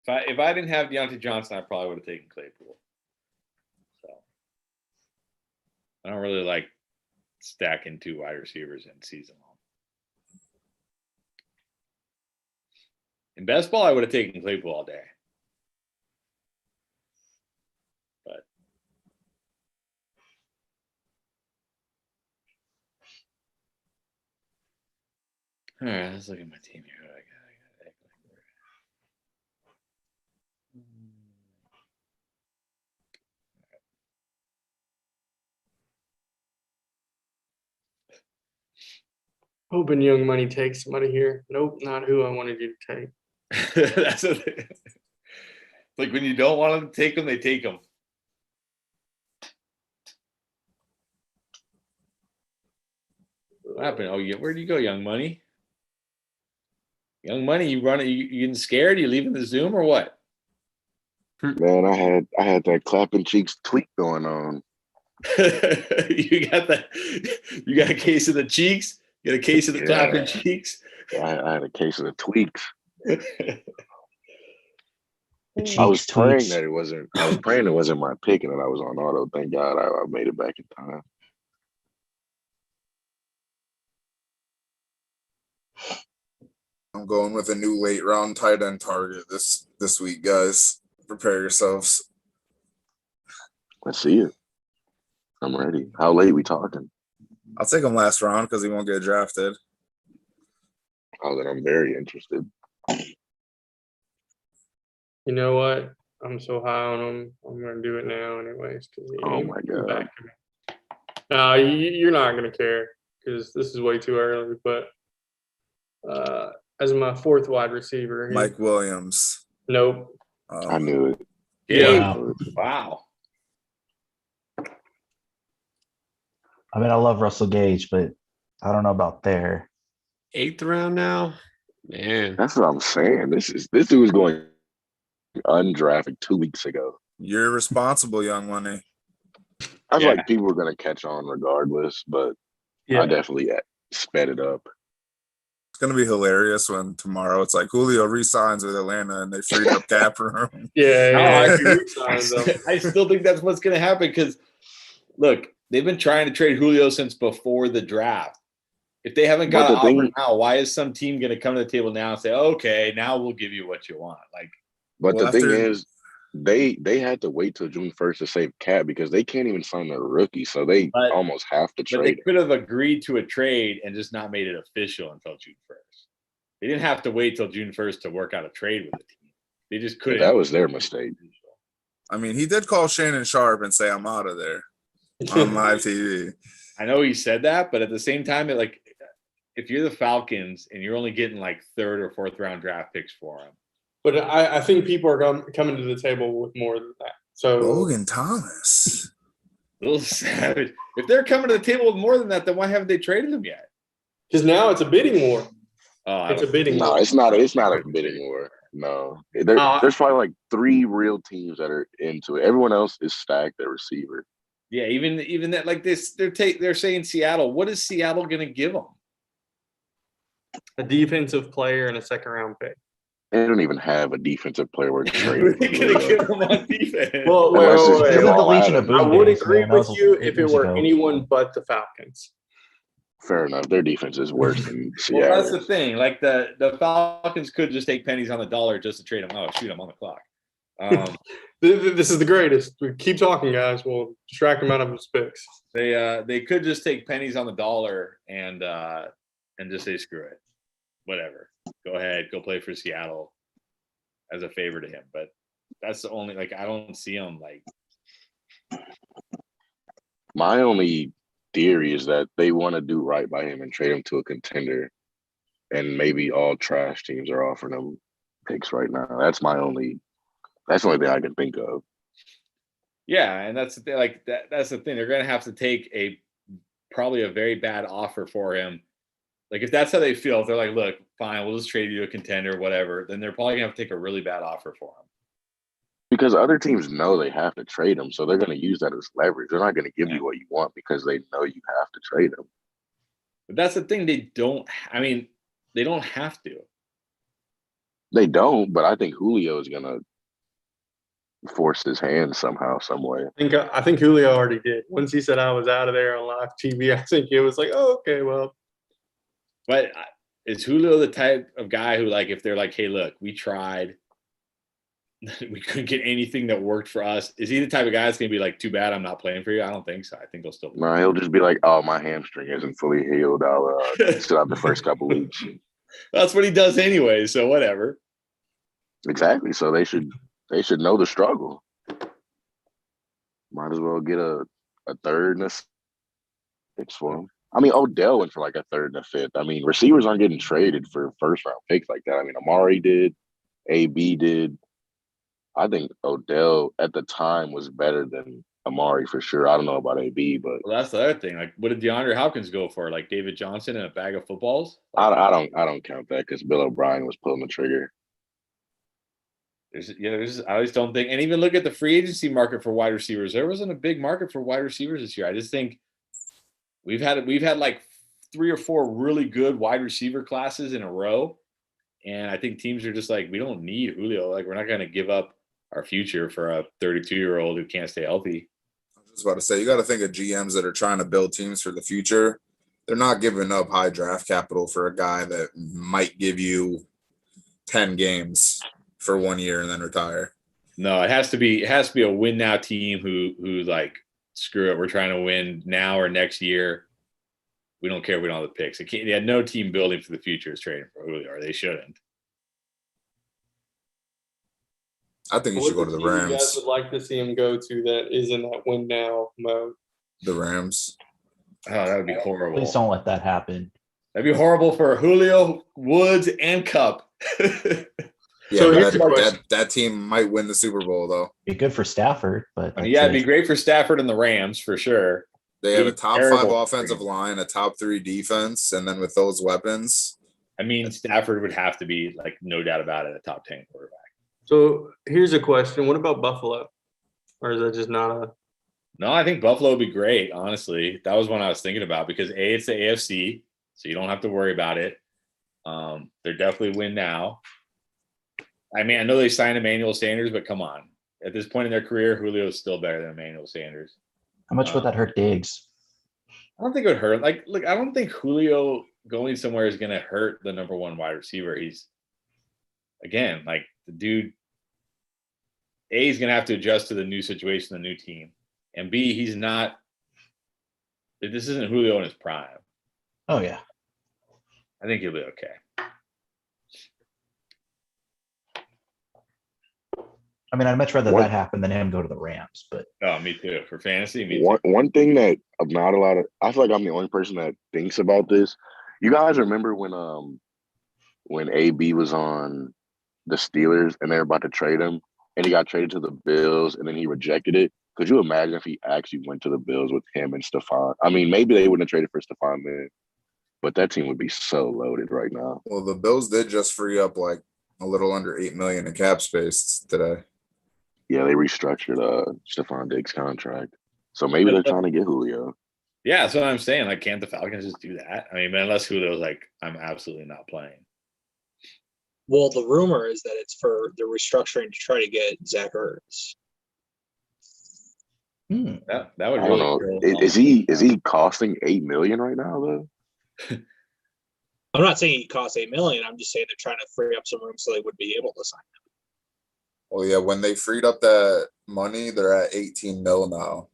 If I didn't have Deontay Johnson, I probably would have taken Claypool. So I don't really like stacking 2 wide receivers in season long. In best ball, I would have taken Claypool all day. But all right, let's look at my team here. What I got. Hoping Young Money takes somebody here. Nope, not who I wanted you to take. That's like when you don't want them to take them, they take them. What happened? Oh, where'd you go, Young Money? Young Money, you running? You getting scared? You leaving the Zoom or what? Man, I had that clapping cheeks tweak going on. You got a case of the cheeks. You got a case of the clapping cheeks. I had a case of the tweaks. Cheeks, I was praying tweets. that it wasn't. I was praying it wasn't my pick and that I was on auto. Thank God I made it back in time. I'm going with a new late round tight end target this week, guys. Prepare yourselves. Let's see it. I'm ready. How late we talking? I'll take him last round because he won't get drafted. Oh, then I'm very interested. You know what? I'm so high on him. I'm gonna do it now, anyways. Oh my God. No, you're not gonna care because this is way too early. But as my 4th wide receiver, Mike Williams. Nope. I knew it. Yeah. Wow. I mean, I love Russell Gage, but I don't know about there. 8th round now, man. That's what I'm saying. This dude was going undrafted 2 weeks ago. You're responsible, Young Money. I was like, people were gonna catch on regardless, but I definitely sped it up. It's gonna be hilarious when tomorrow it's like Julio re-signs with Atlanta and they freed up cap room. I still think that's what's going to happen because, look, they've been trying to trade Julio since before the draft. If they haven't But got an the offer thing- now, why is some team going to come to the table now and say, okay, now we'll give you what you want? Like, But Well, the thing after- is, they had to wait till June 1st to save cap because they can't even sign their rookie, so they But- almost have to but they trade. could have agreed to a trade and just not made it official until June 1st. They didn't have to wait till June 1st to work out a trade with the team. They just couldn't. That was their mistake. I mean, he did call Shannon Sharp and say, "I'm out of there" on live TV. I know he said that, but at the same time, if you're the Falcons and you're only getting like third or fourth round draft picks for him, But I think people are coming to the table with more than that. So Logan Thomas. little savage. If they're coming to the table with more than that, then why haven't they traded him yet? because now it's a bidding war. Oh, It's a bidding No, war. it's not. It's not a bidding war. No, there's probably like 3 real teams that are into it. Everyone else is stacked at receiver. Yeah, even that, like this, they're saying Seattle. What is Seattle going to give them? A defensive player and a second round pick. They don't even have a defensive player worth What are trading. they going to give them on defense? Well, Unless it's This is Jamal the Legion of Adams. Boom I would days, agree man. That with was you 8 if it years were ago. anyone but the Falcons. Fair enough. Their defense is worse than Well, that's the Seattle. thing. Like the Falcons could just take pennies on the dollar just to trade them. Oh, shoot, I'm on the clock. This is the greatest. We keep talking, guys. We'll distract him out of his picks. They could just take pennies on the dollar and just say screw it, whatever. Go ahead, go play for Seattle as a favor to him. But that's the only I don't see him like. My only theory is that they want to do right by him and trade him to a contender, and maybe all trash teams are offering him picks right now. That's the only thing I can think of. Yeah, and that's the thing. Like that's the thing. They're going to have to take probably a very bad offer for him. Like if that's how they feel, if they're like, look, fine, we'll just trade you to a contender, whatever. Then they're probably going to have to take a really bad offer for him. Because other teams know they have to trade him, so they're going to use that as leverage. They're not going to give you what you want because they know you have to trade him. But that's the thing. They don't have to. They don't, but I think Julio is going to force his hand somehow, some way. I think Julio already did. Once he said I was out of there on live TV, I think it was like, oh, okay, well. But is Julio the type of guy who, like, if they're like, hey, look, we tried, we couldn't get anything that worked for us. Is he the type of guy that's going to be like, too bad I'm not playing for you? I don't think so. I think they'll still. No, he'll just be like, oh, my hamstring isn't fully healed. I'll sit out the first couple weeks. That's what he does anyway, so whatever. Exactly. So they should know the struggle. Might as well get a third and a sixth for him. I mean, Odell went for like a third and a fifth. I mean, receivers aren't getting traded for first round picks like that. I mean, Amari did, AB did. I think Odell at the time was better than Amari for sure. I don't know about AB, but Well, that's the other thing. Like, what did DeAndre Hopkins go for? Like David Johnson and a bag of footballs? I don't count that because Bill O'Brien was pulling the trigger. I always don't think, and even look at the free agency market for wide receivers. There wasn't a big market for wide receivers this year. I just think we've had like 3 or 4 really good wide receiver classes in a row, and I think teams are just like, we don't need Julio. Like, we're not going to give up our future for a 32-year-old who can't stay healthy. I was just about to say, you got to think of GMs that are trying to build teams for the future. They're not giving up high draft capital for a guy that might give you 10 games for 1 year and then retire. No, it has to be a win now team who like, screw it, we're trying to win now or next year. We don't care if we don't have the picks. They had no team building for the future is trading for Julio, or they shouldn't. I think you should go to the What team you guys Rams. would like to see him go to that is in that win now mode? The Rams. Oh, that would be horrible. Please don't let that happen. That'd be horrible for Julio, Woods, and Cup. Yeah, So but here's the question. that team might win the Super Bowl though. Be good for Stafford, but that's Yeah, it'd it. be great for Stafford and the Rams for sure. They have a It's top terrible. 5 offensive line, a top 3 defense, and then with those weapons, I mean, Stafford would have to be, like, no doubt about it, a top 10 quarterback. So here's a question. What about Buffalo? Or is that just not a No, I think Buffalo would be great, honestly. That was one I was thinking about because it's the AFC, so you don't have to worry about it. They're definitely win now. I mean, I know they signed Emmanuel Sanders, but come on. At this point in their career, Julio is still better than Emmanuel Sanders. How much would that hurt Diggs? I don't think it would hurt. Like, look, I don't think Julio going somewhere is going to hurt the number one wide receiver. He's again like the dude. A, he's going to have to adjust to the new situation, the new team, and B, he's not. This isn't Julio in his prime. Oh yeah. I think he'll be okay. I mean, I'd much rather What- that happen than him go to the Rams, but Oh, me too. For fantasy, me too. One thing that not a lot of, I feel like I'm the only person that thinks about this. You guys remember when AB was on the Steelers and they were about to trade him and he got traded to the Bills and then he rejected it? Could you imagine if he actually went to the Bills with him and Stephon? I mean, maybe they wouldn't have traded for Stephon then, but that team would be so loaded right now. Well, the Bills did just free up like a little under $8 million in cap space today. Yeah, they restructured Stephon Diggs' contract. So maybe they're trying to get Julio. Yeah, that's what I'm saying. Like, can't the Falcons just do that? I mean, unless Julio's like, I'm absolutely not playing. Well, the rumor is that it's for the restructuring to try to get Zach Ertz. That would I really don't know. kill Is he costing $8 million right now though? I'm not saying he costs $8 million. I'm just saying they're trying to free up some room so they would be able to sign him. Well, yeah, when they freed up that money, they're at 18 mil now.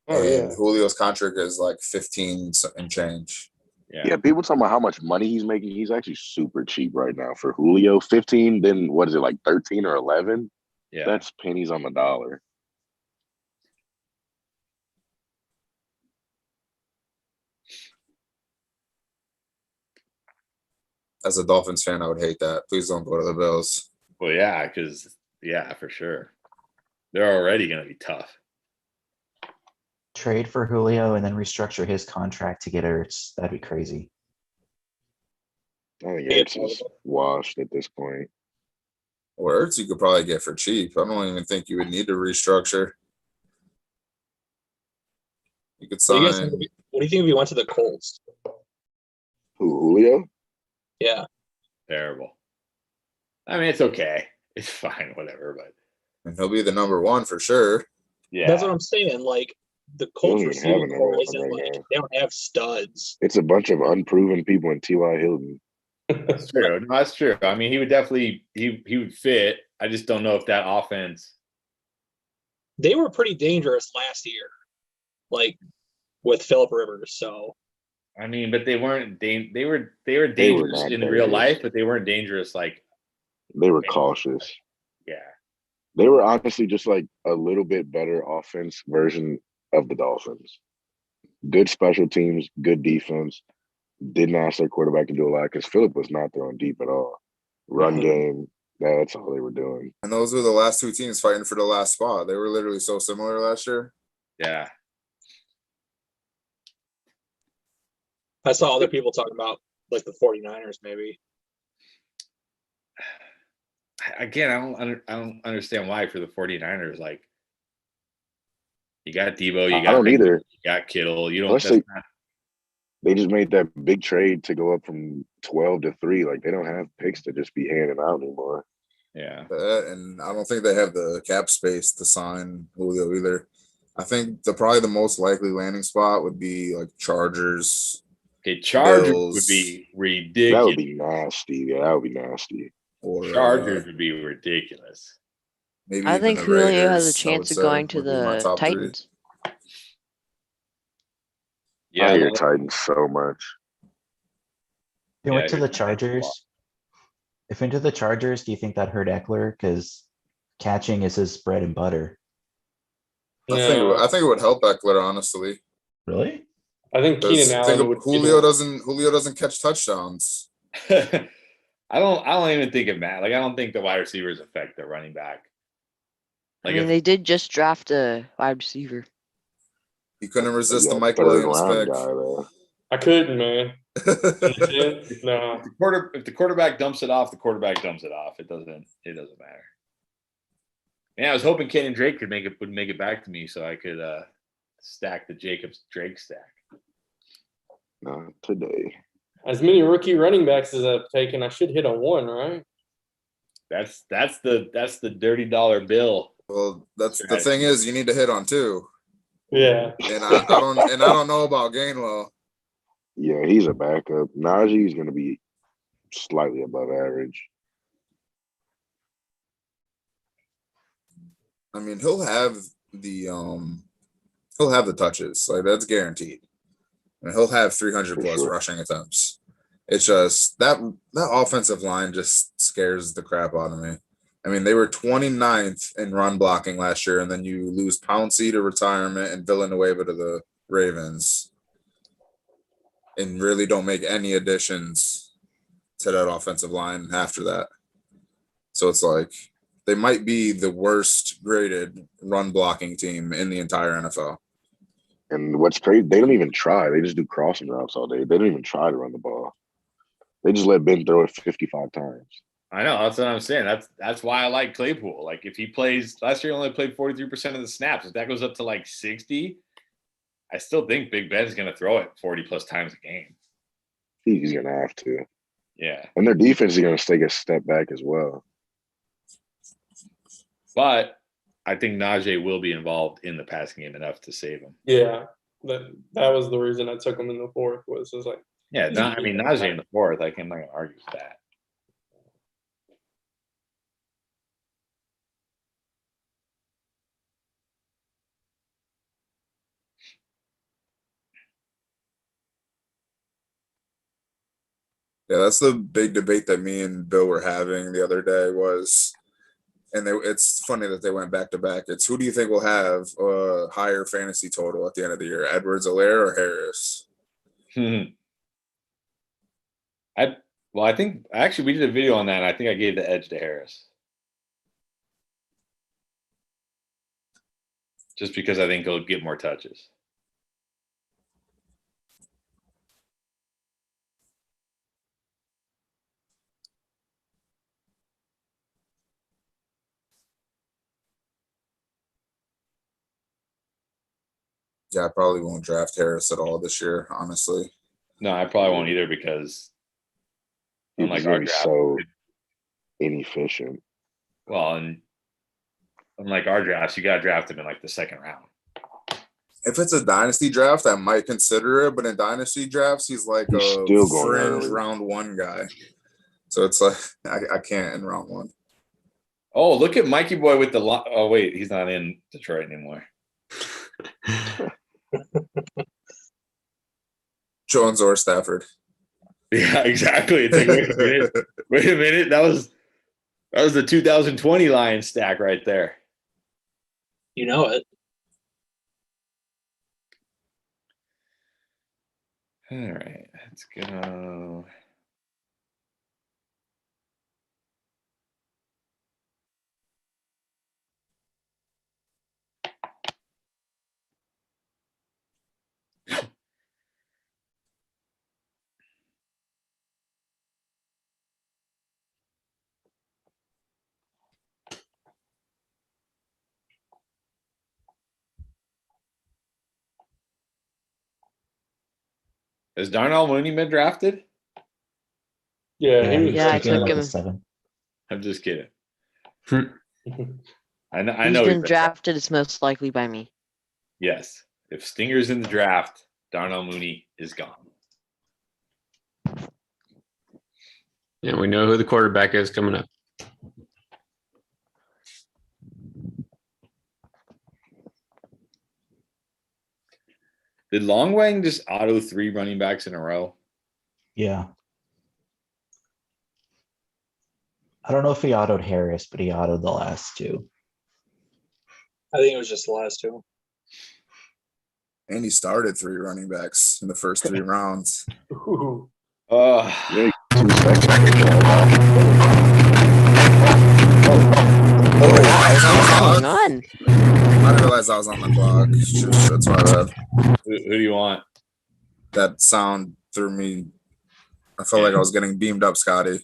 Oh, And yeah. Julio's contract is like 15 and change. Yeah, people talking about how much money he's making. He's actually super cheap right now for Julio. 15, then what is it, like 13 or 11? Yeah. That's pennies on the dollar. As a Dolphins fan, I would hate that. Please don't go to the Bills. Well, yeah, because for sure, they're already going to be tough. trade for Julio and then restructure his contract to get Ertz. That'd be crazy. I think Ertz is washed at this point. Well, Ertz you could probably get for cheap. I don't even think you would need to restructure. You could What do you guys sign. think what do you think if he went to the Colts? Who, Julio? Yeah. Terrible. I mean, it's okay. It's fine, whatever. But And he'll be the number one for sure. yeah, That's what I'm saying. Like the Colts don't even have receiving a core number isn't one like right now. they don't have studs. It's a bunch of unproven people in T.Y. Hilton. that's true. No, that's true. I mean, he would definitely he would fit. I just don't know if that offense. They were pretty dangerous last year, like with Phillip Rivers. So I mean, but they weren't. They were were dangerous not in real dangerous. life, but they weren't dangerous. Like, They were cautious. yeah, They were honestly just like a little bit better offense version of the Dolphins. Good special teams, good defense. Didn't ask their quarterback to do a lot because Phillip was not throwing deep at all. Run No. game, that's all they were doing. And those were the last two teams fighting for the last spot. They were literally so similar last year. yeah. I saw other people talking about like the 49ers maybe. Again, I don't understand why for the 49ers. Like, you got Debo, you I got don't either. you got Kittle. You don't. Plus, That's not, They just made that big trade to go up from 12 to 3. Like, they don't have picks to just be handing out anymore. yeah. And I don't think they have the cap space to sign Julio either. I think probably the most likely landing spot would be like Chargers. Okay, Chargers Bills. would be That ridiculous. would be nasty. Yeah, that would be nasty. Or Chargers would be ridiculous. maybe I even think the Julio has a Raiders, I chance would of say, going to would be my the top three. Titans. Yeah, I hear no, Titans so much. If he Yeah, went to you're the right. Chargers, if into the Chargers, do you think that hurt Eckler? Because catching is his bread and butter. I think it would help Eckler, honestly. Really? I think Keenan Allen would. Julio doesn't catch touchdowns. I don't even think it matters. Like, I don't think the wide receivers affect the running back. I Like, mean, if, they did just draft a wide receiver. He couldn't resist Yeah, the Mike third Williams round pick. guy though. I couldn't, man. No. if the quarterback dumps it off, the quarterback dumps it off. It doesn't matter. Yeah, I was hoping Kenyon Drake would make it back to me so I could stack the Jacobs Drake stack. Not today. As many rookie running backs as I've taken, I should hit a 1, right? That's the dirty dollar bill. Well, that's the thing is you need to hit on two. Yeah. And I don't know about Gainwell. Yeah, he's a backup. Najee's going to be slightly above average. I mean, he'll have the touches. Like that's guaranteed. And he'll have 300 For plus sure. rushing attempts. It's just that offensive line just scares the crap out of me. I mean, they were 29th in run blocking last year, and then you lose Pouncey to retirement and Villanueva to the Ravens, and really don't make any additions to that offensive line after that. So it's like they might be the worst graded run blocking team in the entire NFL. And what's crazy, they don't even try. They just do crossing routes all day. They don't even try to run the ball. They just let Ben throw it 55 times. I know, that's what I'm saying. That's why I like Claypool. Like if he plays last year, he only played 43% of the snaps. If that goes up to like 60, I still think Big Ben's going to throw it 40 plus times a game. He's going to have to. Yeah. And their defense is going to take a step back as well. But I think Najee will be involved in the passing game enough to save him. Yeah, that was the reason I took him in the fourth. Was just like, Yeah, Najee in the fourth. I'm not going to argue with that. Yeah, that's the big debate that me and Bill were having the other day was, and it's funny that they went back to back. It's who do you think will have a higher fantasy total at the end of the year, Edwards-Helaire or Harris? I think actually we did a video on that. And I think I gave the edge to Harris. Just because I think he'll get more touches. Yeah, I probably won't draft Harris at all this year, honestly. No, I probably won't either because He's going to be so inefficient. Well, and unlike our drafts, you got to draft him in like the second round. If it's a dynasty draft, I might consider it, but in dynasty drafts, he's like He's a still going fringe early. round one guy. So it's like I can't in round one. Oh, look at Mikey Boy with the oh wait, he's not in Detroit anymore. Jones or Stafford. Yeah, exactly. It's like wait a minute. That was the 2020 Lions stack right there. You know it. All right, let's go. Is Darnell Mooney been drafted? yeah, he was. Yeah, I taken took like him. a 7. I'm just kidding. I He's know been drafted. It's most likely by me. Yes. If Stinger's in the draft, Darnell Mooney is gone. Yeah, we know who the quarterback is coming up. Did Longwang just auto 3 running backs in a row? Yeah. I don't know if he autoed Harris, but he autoed the last 2. I think it was just the last 2. And he started 3 running backs in the first 3 rounds. Ooh. Yeah, 2 seconds. What's going on? I didn't realize I was on the clock. That's my bad. Who do you want? That sound threw me. I felt like I was getting beamed up, Scotty.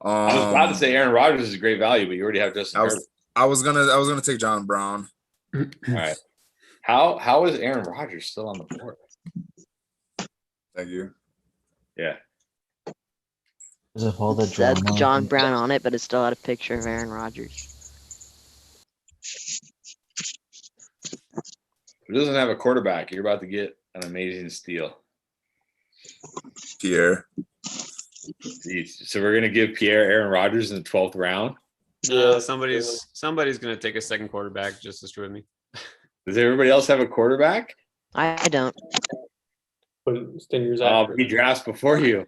I was about to say Aaron Rodgers is a great value, but you already have Justin Herbert. I was gonna take John Brown. All right. How is Aaron Rodgers still on the board? Thank you. Yeah. Does it hold the It says drama? John Brown on it, but it still had a picture of Aaron Rodgers. Who doesn't have a quarterback? You're about to get an amazing steal. Pierre. Jeez. So we're gonna give Pierre Aaron Rodgers in the 12th round. Somebody's gonna take a second quarterback just to screw with me. Does everybody else have a quarterback? I don't. But it's 10 years Oh, after. he drafts before you.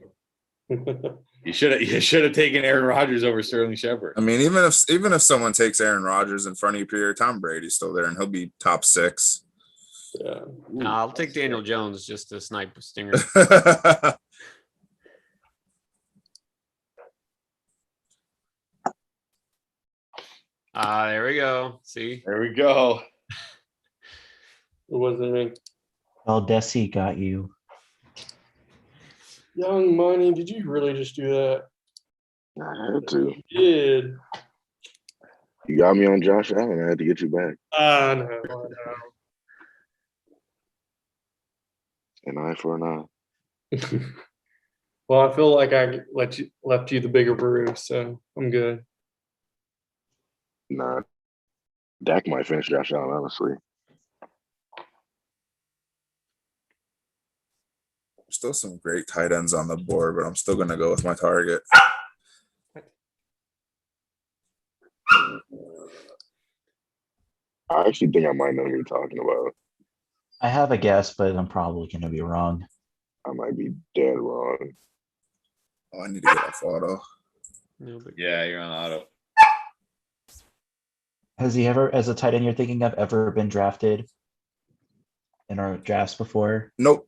You should have taken Aaron Rodgers over Sterling Shepard. I mean, even if someone takes Aaron Rodgers in front of you, Pierre, Tom Brady's still there, and he'll be top 6. Yeah. No, I'll take Daniel Jones just to snipe Stinger. There we go. See? There we go. It wasn't me. Well, Desi got you. Young Money, did you really just do that? I had to. You did. You got me on Josh Allen. I had to get you back. I know. An eye for an eye. Well, I feel like I left you the bigger bruise, so I'm good. Nah. Dak might finish Josh Allen, honestly. Still some great tight ends on the board, but I'm still gonna go with my target. I actually think I might know who you're talking about. I have a guess, but I'm probably going to be wrong. I might be dead wrong. Oh, I need to get off auto. No, but Yeah, you're on auto. Has he ever, as a tight end you're thinking of, ever been drafted in our drafts before? Nope.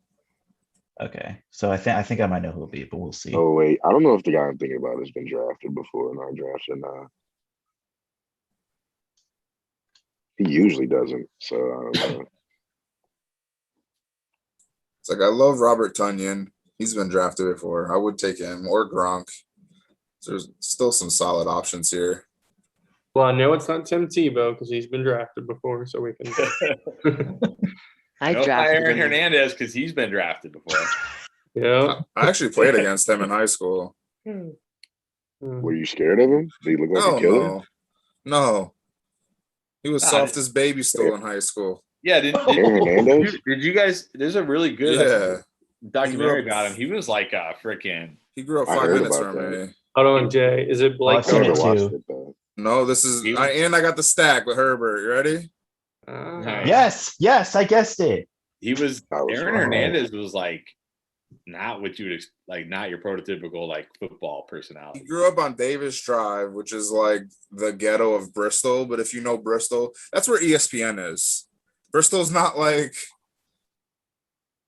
Okay, so I think I might know who it'll be, but we'll see. Oh, wait. I don't know if the guy I'm thinking about has been drafted before in our drafts or not. He usually doesn't, so I don't know. It's like I love Robert Tunyon. He's been drafted before. I would take him or Gronk. So there's still some solid options here. Well, I know it's not Tim Tebow because he's been drafted before, so we can. I No, it's not drafted Aaron him. Hernandez because he's been drafted before. Yeah. I actually played against him in high school. Were you scared of him? Did he look like No, a killer? no. He was Nah, soft as baby still in high school. Yeah, Aaron Hernandez? did you guys? There's a really good Yeah. documentary He grew up- about him. He was like a freaking. He grew up I 5 heard minutes about from that. me. Hold on, Jay. Is it Blake? I've seen I it never watched too. it, though. No, this is He- and I got the stack with Herbert. You ready? Nice. Yes, I guessed it. He was I was Aaron wrong. Hernandez was like not what you would like, not your prototypical like football He personality. grew up on Davis Drive, which is like the ghetto of Bristol. But if you know Bristol, that's where ESPN is. Bristol's not like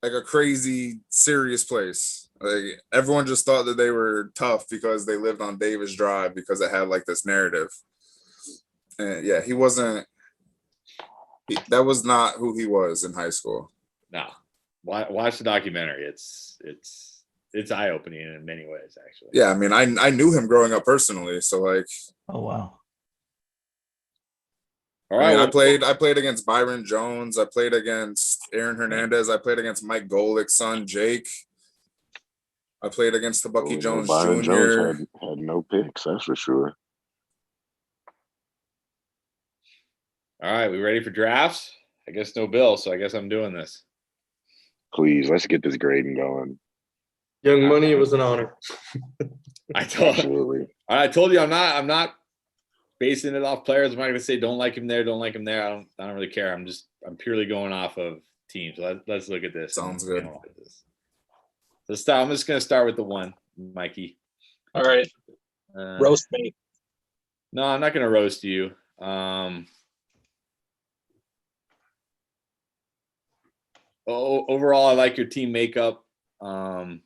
a crazy serious place. Like everyone just thought that they were tough because they lived on Davis Drive because it had like this narrative. And yeah, he wasn't. That was not who he was in high school. No, watch the documentary. It's eye opening in many ways, actually. Yeah, I mean, I knew him growing up personally, so like, Oh wow. All I right. mean, well, I played against Byron Jones, I played against Aaron Hernandez, I played against Mike Golick's son Jake. I played against the Bucky Oh, Jones Byron Jr. Jones had no picks, that's for sure. all right, we ready for drafts? I guess no Bill, so I guess I'm doing this. Please, let's get this grading going. Young Money, it was an honor. I told Absolutely. I told you I'm not basing it off players. I'm not gonna say don't like him there, don't like him there. I don't really care. I'm purely going off of teams. Let's look at this. Sounds good. I'm just gonna start with the one, Mikey. All right. Roast me. No, I'm not gonna roast you. Overall, I like your team makeup. So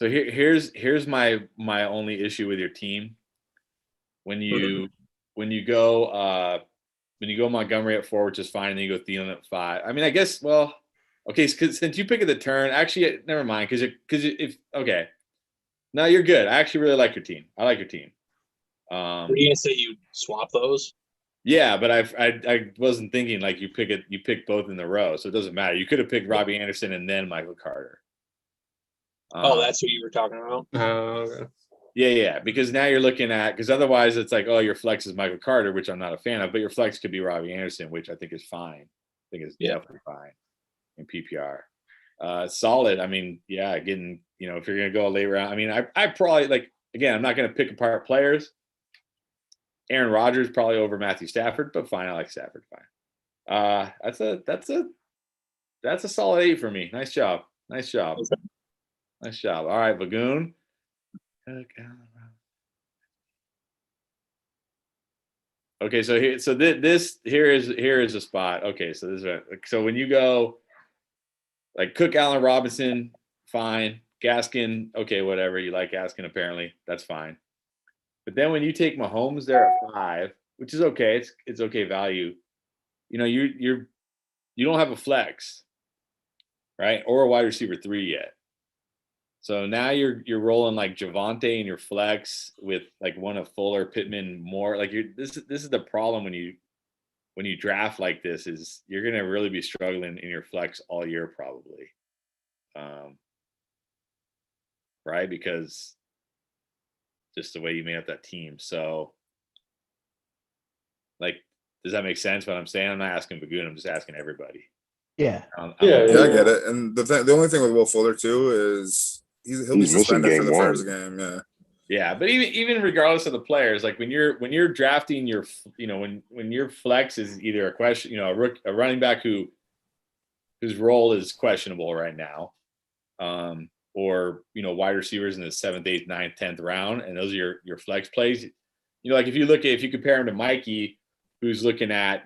here's my only issue with your team. When you go Montgomery at 4, which is fine, and then you go Thielen at 5. I mean, I guess okay, since you pick at the turn, actually never mind, because if okay, no, you're good. I actually really like your team. I like your team. Were you gonna say you swap those? Yeah, but I wasn't thinking like you pick both in the row, so it doesn't matter. You could have picked Robbie Anderson and then Michael Carter. That's what you were talking about. Oh, okay. Yeah, because now you're looking at, because otherwise it's like, oh, your flex is Michael Carter, which I'm not a fan of, but your flex could be Robbie Anderson, which I think is fine. think it's Yeah. definitely fine in PPR. Solid. I mean, yeah, getting, if you're gonna go a late round, I mean, I probably like, again, I'm not gonna pick apart players. Aaron Rodgers probably over Matthew Stafford, but fine. I like Stafford. Fine. That's a solid 8 for me. Nice job. Nice job. Nice job. All right, Vagoon. Okay, so here is a spot. Okay, so so when you go like Cook, Allen Robinson, fine. Gaskin, okay, whatever. You like Gaskin, apparently. That's fine. But then when you take Mahomes there at 5, which is okay, it's okay value. You don't have a flex, right? Or a wide receiver 3 yet. So now you're rolling like Javonte in your flex with like one of Fuller, Pittman, more. Like this is the problem when you draft like this, is you're gonna really be struggling in your flex all year probably. Right? Because just the way you made up that team. So like, does that make sense what I'm saying? I'm not asking Bagoon, I'm just asking everybody. Yeah. Yeah, Yeah, I get it. And the only thing with Will Fuller too is he'll be He's missing suspended for game the one. first game. Yeah. Yeah, but even regardless of the players, like when you're drafting your, when your flex is either a question, a running back whose role is questionable right now, or wide receivers in the 7th, 8th, 9th, 10th round, and those are your flex plays. Like if you compare him to Mikey, who's looking at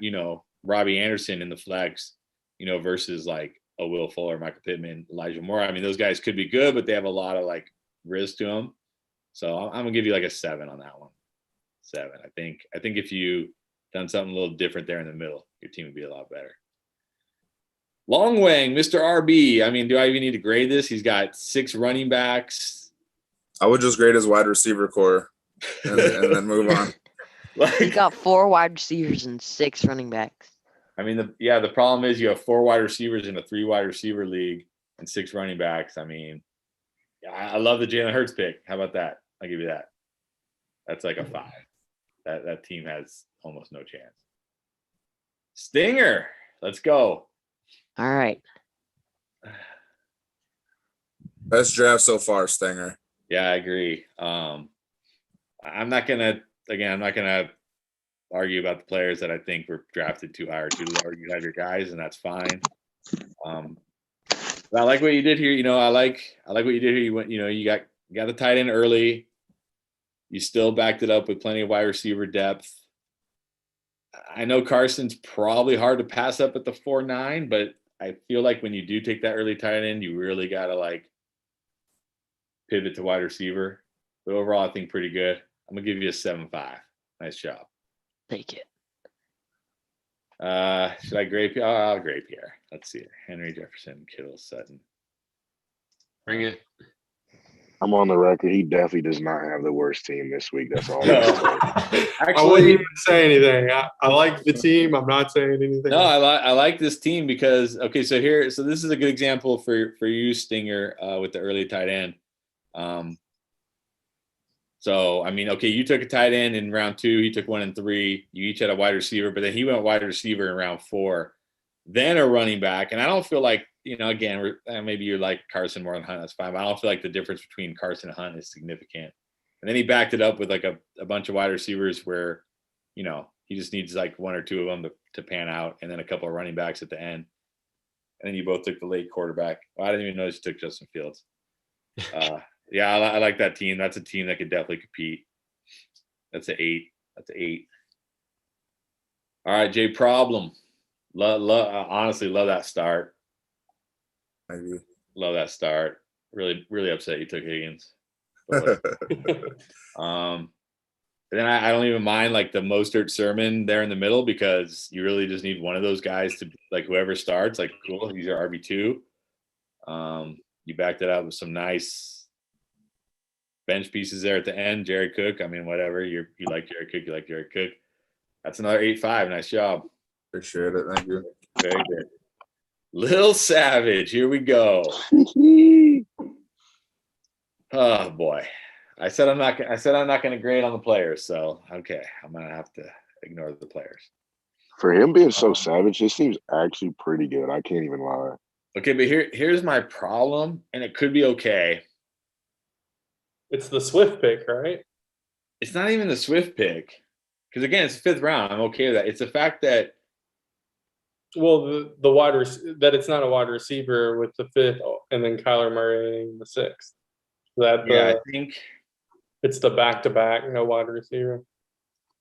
Robbie Anderson in the flex, versus like a Will Fuller, Michael Pittman, Elijah Moore. I mean, those guys could be good, but they have a lot of like risk to them. So I'm gonna give you like a 7 on that one. 7. I think if you done something a little different there in the middle, your team would be a lot better. Long Wang, Mr. RB. I mean, do I even need to grade this? He's got 6 running backs. I would just grade his wide receiver core and then move on. He's got 4 wide receivers and 6 running backs. I mean, the problem is you have 4 wide receivers in a 3 wide receiver league and 6 running backs. I mean, I love the Jalen Hurts pick. How about that? I'll give you that. That's like a 5. That team has almost no chance. Stinger, let's go. All right. Best draft so far, Stinger. Yeah, I agree. I'm not gonna argue about the players that I think were drafted too high or too low. You have your guys, and that's fine. But I like what you did here. I like what you did here. You went, you got the tight end early. You still backed it up with plenty of wide receiver depth. I know Carson's probably hard to pass up at the 4.9, but I feel like when you do take that early tight end, you really got to like pivot to wide receiver. But overall, I think pretty good. I'm gonna give you a 7.5. Nice job. Take it. Should I grade Pierre? I'll grade Pierre. Let's see. Henry, Jefferson, Kittle, Sutton. Bring it. I'm on the record. He definitely does not have the worst team this week. That's all. No. I wouldn't even say anything. I like the team. I'm not saying anything. No, I like this team because this is a good example for you, Stinger, with the early tight end. So I mean, okay, you took a tight end in round 2. He took 1 and 3. You each had a wide receiver, but then he went wide receiver in round 4, then a running back. And I don't feel like, again, maybe you're like Carson more than Hunt. That's fine. But I don't feel like the difference between Carson and Hunt is significant. And then he backed it up with like a bunch of wide receivers where, he just needs like 1 or 2 of them to pan out, and then a couple of running backs at the end. And then you both took the late quarterback. Well, I didn't even notice you took Justin Fields. Yeah, I like that team. That's a team that could definitely compete. That's an 8. That's an 8. All right, Jay Problem. Honestly, love that start. Maybe. Love that start. Really, really upset you took Higgins. But then I don't even mind like the Mostert Sermon there in the middle, because you really just need one of those guys to like whoever starts. Like, cool, he's your RB2. You backed it up with some nice bench pieces there at the end. Jared Cook. I mean, whatever. You like Jared Cook. You like Jared Cook. That's another 8.5. Nice job. Appreciate it. Thank you. Very good. Lil Savage. Here we go. Oh boy. I said I'm not going to grade on the players. So okay, I'm gonna have to ignore the players. For him being so savage, this seems actually pretty good. I can't even lie. Okay, but here's my problem, and it could be okay. It's the Swift pick, right? It's not even the Swift pick, because again, it's the 5th round. I'm okay with that. It's the fact that Well, that it's not a wide receiver with the 5th, and then Kyler Murray in the 6th. I think It's the back-to-back, no wide receiver.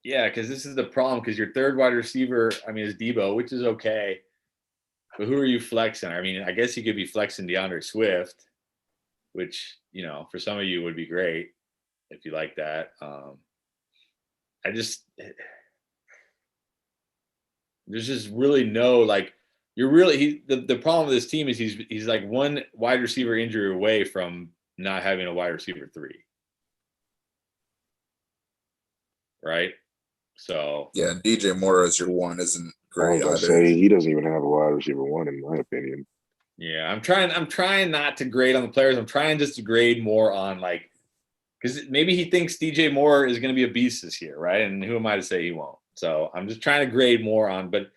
yeah, because this is the problem. Because your 3rd wide receiver, I mean, is Debo, which is okay. But who are you flexing? I mean, I guess you could be flexing DeAndre Swift, which for some of you would be great if you like that. I just there's just really no like you're really the problem with this team is he's like one wide receiver injury away from not having a wide receiver 3. Right? So Yeah, DJ Moore as your one isn't I great was gonna either. say he doesn't even have a wide receiver 1 in my opinion. yeah, I'm trying not to grade on the players. I'm trying just to grade more on like because maybe he thinks DJ Moore is going to be a beast this year, right? And who am I to say he won't? So I'm just trying to grade more on, but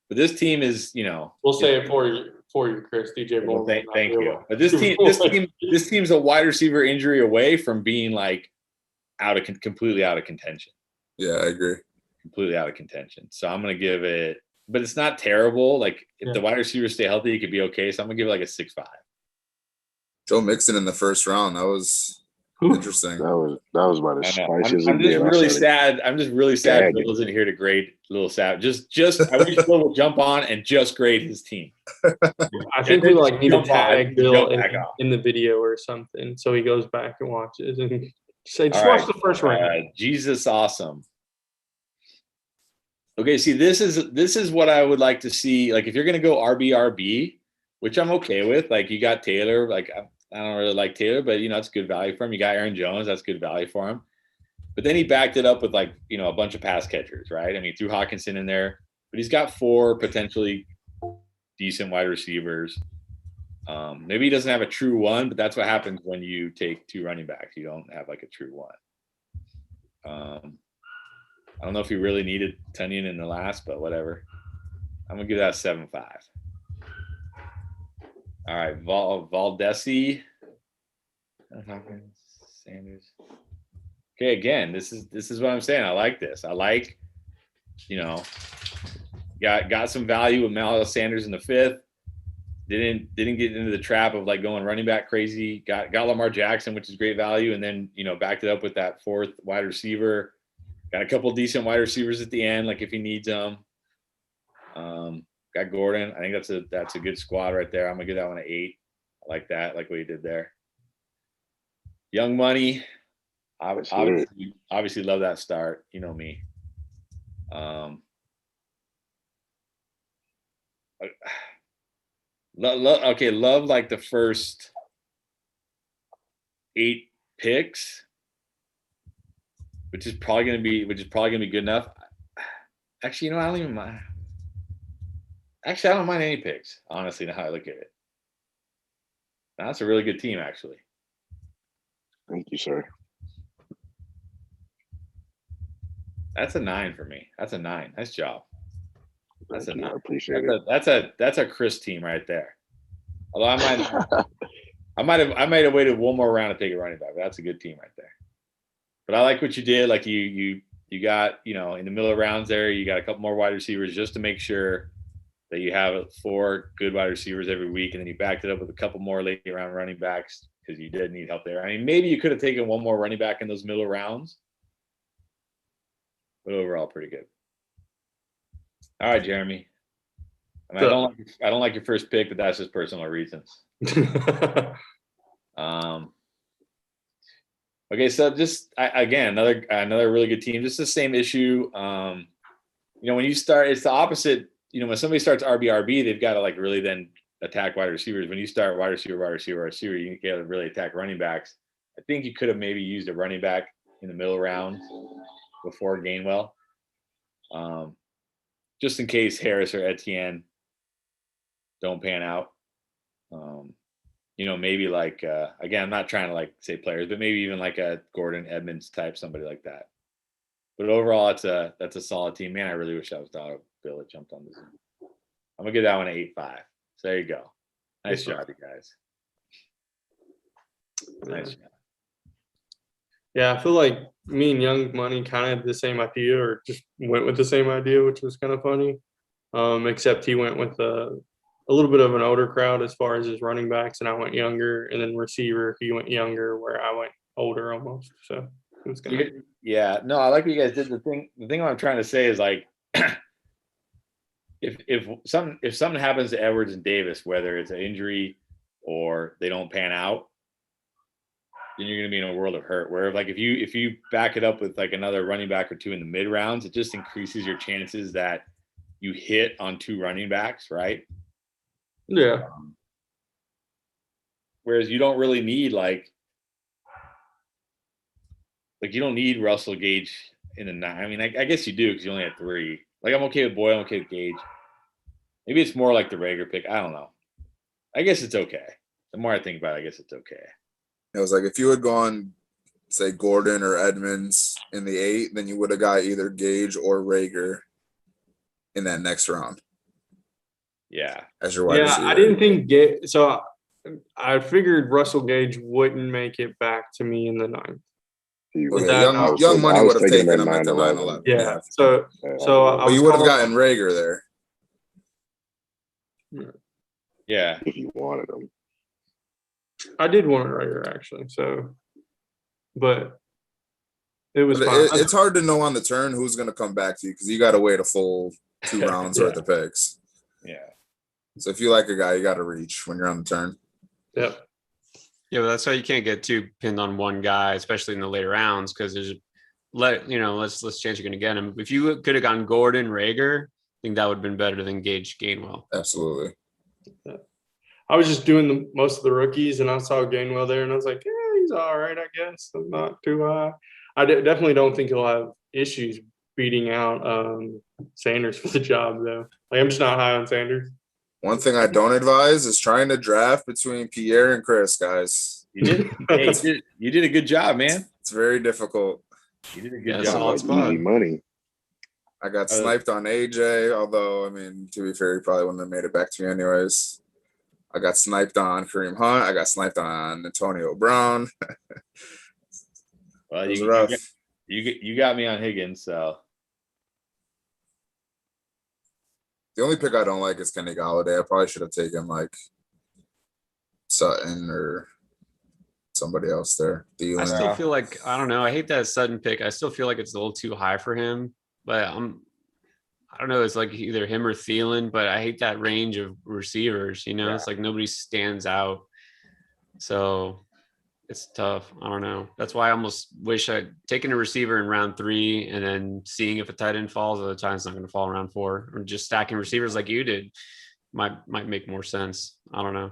this team is, We'll say it for you, Chris. DJ Moore. well, thank you. But this team's a wide receiver injury away from being like completely out of contention. Yeah, I agree. Completely out of contention. So I'm going to give it, but it's not terrible. Like if the wide receivers stay healthy, it could be okay. So I'm going to give it like a 6.5. Joe Mixon in the first round. That was interesting. That was about as spicy as it I'm just get. really sad. I'm just really sad gagging. Bill isn't here to grade Little Sav. Just I wish Bill would jump on and just grade his team. I think we like need to tag Bill jump back off. in the video or something, so he goes back and watches and say, just All watch right. the first round. Jesus, awesome. Okay, see, this is what I would like to see. Like, if you're gonna go RB, which I'm okay with, like you got Taylor. Like, I don't really like Taylor, but it's good value for him. You got Aaron Jones, that's good value for him. But then he backed it up with like a bunch of pass catchers, right? I mean, threw Hawkinson in there, but he's got 4 potentially decent wide receivers. Maybe he doesn't have a true one, but that's what happens when you take 2 running backs. You don't have like a true one. I don't know if he really needed Tunyon in the last, but whatever. I'm gonna give that a 7.5. All right, Valdesi, Sanders. Okay, again, this is what I'm saying. I like this. I like, got some value with Miles Sanders in the 5th. Didn't get into the trap of like going running back crazy. Got Lamar Jackson, which is great value, and then backed it up with that 4th wide receiver. Got a couple decent wide receivers at the end, like if he needs them. Got Gordon. I think that's a good squad right there. I'm gonna give that one an 8. I like that. I like what he did there. Young Money. Obviously love that start. You know me. Love like the first 8 picks, which is probably gonna be good enough. Actually, I don't even mind. Actually, I don't mind any picks, honestly, now I look at it. That's a really good team, actually. Thank you, sir. That's a 9 for me. That's a 9. Nice job. That's a 9. I appreciate it. That's a Chris team right there. Although I might have waited one more round to take a running back, but that's a good team right there. But I like what you did. Like you got, in the middle of rounds there, you got a couple more wide receivers just to make sure that you have 4 good wide receivers every week, and then you backed it up with a couple more late round running backs because you did need help there. I mean, maybe you could have taken one more running back in those middle rounds, but overall, pretty good. All right, Jeremy. I mean, I don't like your first pick, but that's just personal reasons. Okay, so just again another really good team. Just the same issue. When you start, it's the opposite. When somebody starts RB, they've got to like really then attack wide receivers. When you start wide receiver, you got to really attack running backs. I think you could have maybe used a running back in the middle round before Gainwell, just in case Harris or Etienne don't pan out. Maybe like again, I'm not trying to like say players, but maybe even like a Gordon Edmonds type, somebody like that. But overall, that's a solid team. Man, I really wish I was Bill that jumped on the Zoom. I'm gonna give that one an 8.5. So there you go. Nice job, you guys. Nice job. Yeah, I feel like me and Young Money kind of had the same idea, or just went with the same idea, which was kind of funny. Except he went with a little bit of an older crowd as far as his running backs, and I went younger. And then receiver, he went younger, where I went older almost. So it was kind of. Yeah, no, I like what you guys did. The thing I'm trying to say is like, if something happens to Edwards and Davis, whether it's an injury or they don't pan out, then you're going to be in a world of hurt. Where like if you back it up with like another running back or two in the mid rounds, it just increases your chances that you hit on 2 running backs, right? Yeah. Whereas you don't really need like you don't need Russell Gage in the 9. I mean, I guess you do because you only had 3. Like I'm okay with Boyle, I'm okay with Gage. Maybe it's more like the Rager pick. I don't know. I guess it's okay. The more I think about it, I guess it's okay. It was like if you had gone, say, Gordon or Edmonds in the 8, then you would have got either Gage or Rager in that next round. Yeah. As your wide Yeah, receiver. I didn't think so. I figured Russell Gage wouldn't make it back to me in the 9th. Okay, young Money would have taken him at the 9-11. Yeah. So but you would have gotten Rager there. Yeah. If you wanted him. I did want it Rager actually. So, but it was fine. It's hard to know on the turn who's going to come back to you because you got to wait a full 2 rounds worth of picks. Yeah. So if you like a guy, you got to reach when you're on the turn. Yep. Yeah, but that's why you can't get too pinned on one guy, especially in the later rounds, because there's less chance you're going to get him. If you could have gone Gordon, Rager, I think that would have been better than Gage Gainwell. Absolutely. I was just doing most of the rookies, and I saw Gainwell there, and I was like, yeah, he's all right, I guess. I'm not too high. I definitely don't think he'll have issues beating out Sanders for the job, though. Like, I'm just not high on Sanders. One thing I don't advise is trying to draft between Pierre and Chris, guys. You did a good job, man. It's very difficult. You did a good job. Solid spot. Easy money. I got sniped on AJ, although, I mean, to be fair, he probably wouldn't have made it back to me anyways. I got sniped on Kareem Hunt. I got sniped on Antonio Brown. Well, it was rough. You got me on Higgins, so. The only pick I don't like is Kenny Galladay. I probably should have taken like Sutton or somebody else there. I still feel like, I don't know. I hate that Sutton pick. I still feel like it's a little too high for him, but I don't know. It's like either him or Thielen, but I hate that range of receivers. It's like nobody stands out. So it's tough. I don't know. That's why I almost wish I'd taken a receiver in round 3 and then seeing if a tight end falls. Other times it's not going to fall in round 4, or just stacking receivers like you did might make more sense. I don't know.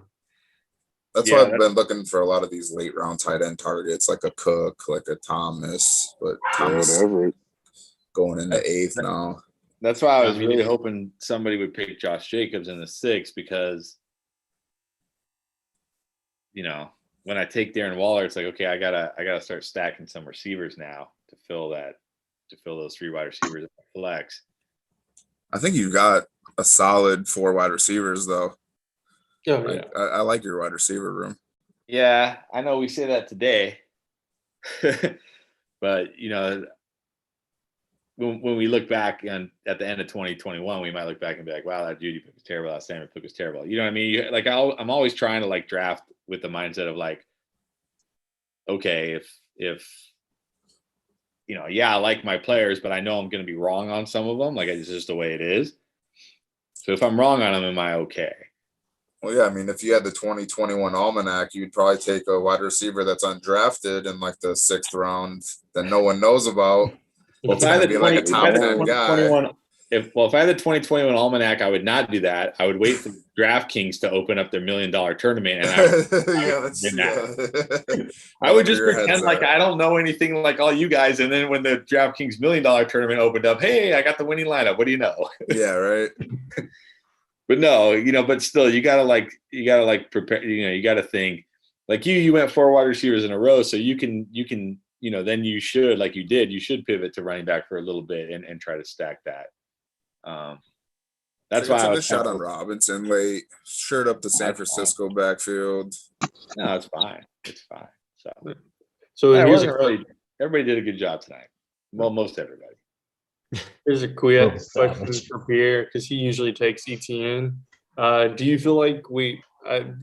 That's why I've been looking for a lot of these late round tight end targets, like a Cook, like a Thomas, but Thomas going into 8th now. That's why I was really hoping somebody would pick Josh Jacobs in the 6th because, when I take Darren Waller, it's like, okay, I gotta start stacking some receivers now to fill those 3 wide receivers at the flex. I think you got a solid 4 wide receivers though. Oh, yeah. I like your wide receiver room. Yeah, I know we say that today, but when we look back at the end of 2021, we might look back and be like, wow, that Judy pick was terrible, that Sanders pick was terrible. You know what I mean? Like I'm always trying to like draft with the mindset of like, okay, if I like my players, but I know I'm going to be wrong on some of them. Like it's just the way it is. So if I'm wrong on them, am I okay? Well, yeah, I mean, if you had the 2021 Almanac, you'd probably take a wide receiver that's undrafted in like the 6th round that no one knows about. Well, if I had the 2021, if I had the 2021 Almanac, I would not do that. I would wait for DraftKings to open up their $1 million tournament, and I would just pretend like I don't know anything like all you guys. And then when the DraftKings $1 million tournament opened up, hey, I got the winning lineup. What do you know? Yeah, right. But no, but still, you gotta prepare. You gotta think like you went 4 wide receivers in a row, so you can. Then you should, like you did, you should pivot to running back for a little bit and try to stack that. That's So why I took a was shot on kinda- Robinson late, shirt up the San That's fine. Francisco backfield. No, it's fine. It's fine. So So yeah, it here's wasn't really. Everybody did a good job tonight. Well, most everybody. here's a quick Little question savage. for Pierre because he usually takes ETN. Do you feel like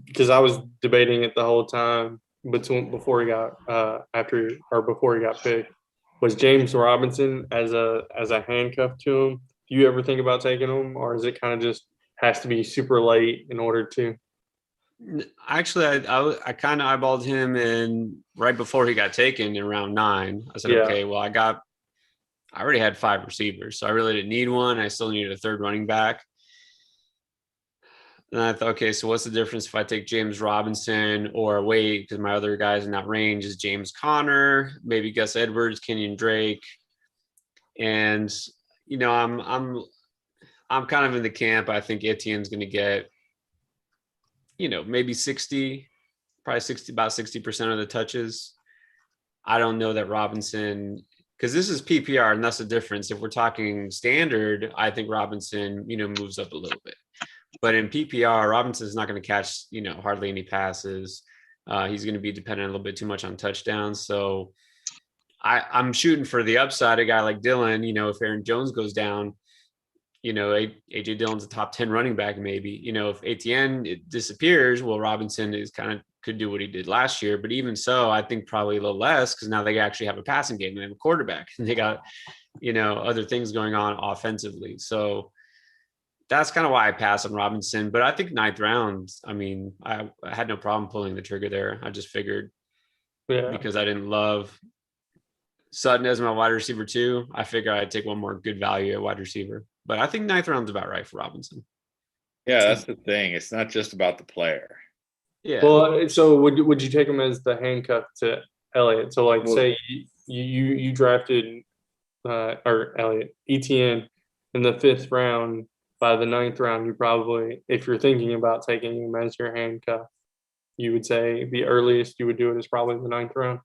because I was debating it the whole time before he got before he got picked, was James Robinson as a handcuff to him? Do you ever think about taking him, or is it kind of just has to be super late in order to? Actually, I kind of eyeballed him in right before he got taken in round 9. I said, Yeah. okay, well, I already had 5 receivers, so I really didn't need one. I still needed a third running back. And I thought, okay, so what's the difference if I take James Robinson or wait, because my other guys in that range is James Conner, maybe Gus Edwards, Kenyon Drake. And, I'm kind of in the camp. I think Etienne's going to get, maybe 60, probably 60, about 60% of the touches. I don't know that Robinson, because this is PPR, and that's the difference. If we're talking standard, I think Robinson, moves up a little bit. But in PPR, Robinson's not going to catch, hardly any passes. He's going to be dependent a little bit too much on touchdowns. So I'm shooting for the upside. A guy like Dylan, if Aaron Jones goes down, AJ Dillon's a top 10 running back, maybe. If Etienne disappears, well, Robinson could do what he did last year. But even so, I think probably a little less because now they actually have a passing game. They have a quarterback and they got, other things going on offensively. So that's kind of why I pass on Robinson. But I think 9th round, I had no problem pulling the trigger there. I just figured because I didn't love Sutton as my wide receiver too. I figure I'd take one more good value at wide receiver. But I think 9th round's about right for Robinson. Yeah, that's the thing. It's not just about the player. Yeah. Well, so would you take him as the handcuff to Elliott? So like, say you drafted or Elliott ETN in the 5th round. By the 9th round, you probably, if you're thinking about taking him as your handcuff, you would say the earliest you would do it is probably the 9th round.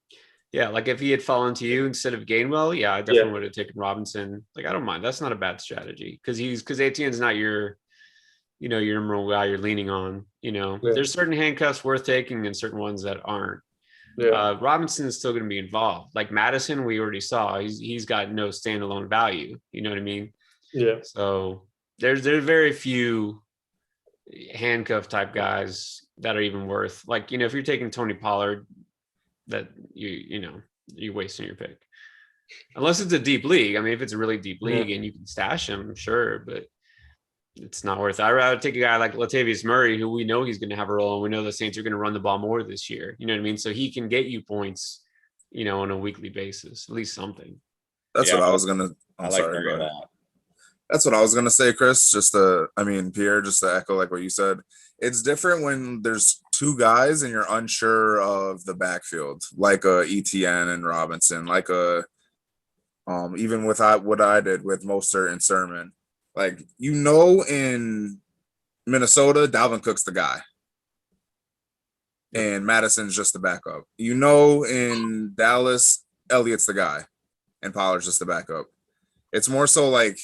Yeah, like if he had fallen to you instead of Gainwell, I definitely would have taken Robinson. Like I don't mind. That's not a bad strategy because Etienne's not your number one guy you're leaning on. There's certain handcuffs worth taking and certain ones that aren't. Yeah. Robinson is still going to be involved. Like Madison, we already saw he's got no standalone value. You know what I mean? Yeah. So there's very few handcuff type guys that are even worth if you're taking Tony Pollard, that you're wasting your pick unless it's a deep league. If it's a really deep league and you can stash him, sure, but it's not worth it. I'd rather take a guy like Latavius Murray, who we know he's going to have a role, and we know the Saints are going to run the ball more this year. You know what I mean? So he can get you points, on a weekly basis, at least something. That's what I was gonna. I like Murray a lot. That's what I was gonna say, Chris. Pierre, just to echo like what you said. It's different when there's 2 guys and you're unsure of the backfield, like ETN and Robinson, like even with what I did with Mostert and Sermon. Like in Minnesota, Dalvin Cook's the guy, and Madison's just the backup. In Dallas, Elliott's the guy, and Pollard's just the backup. It's more so like,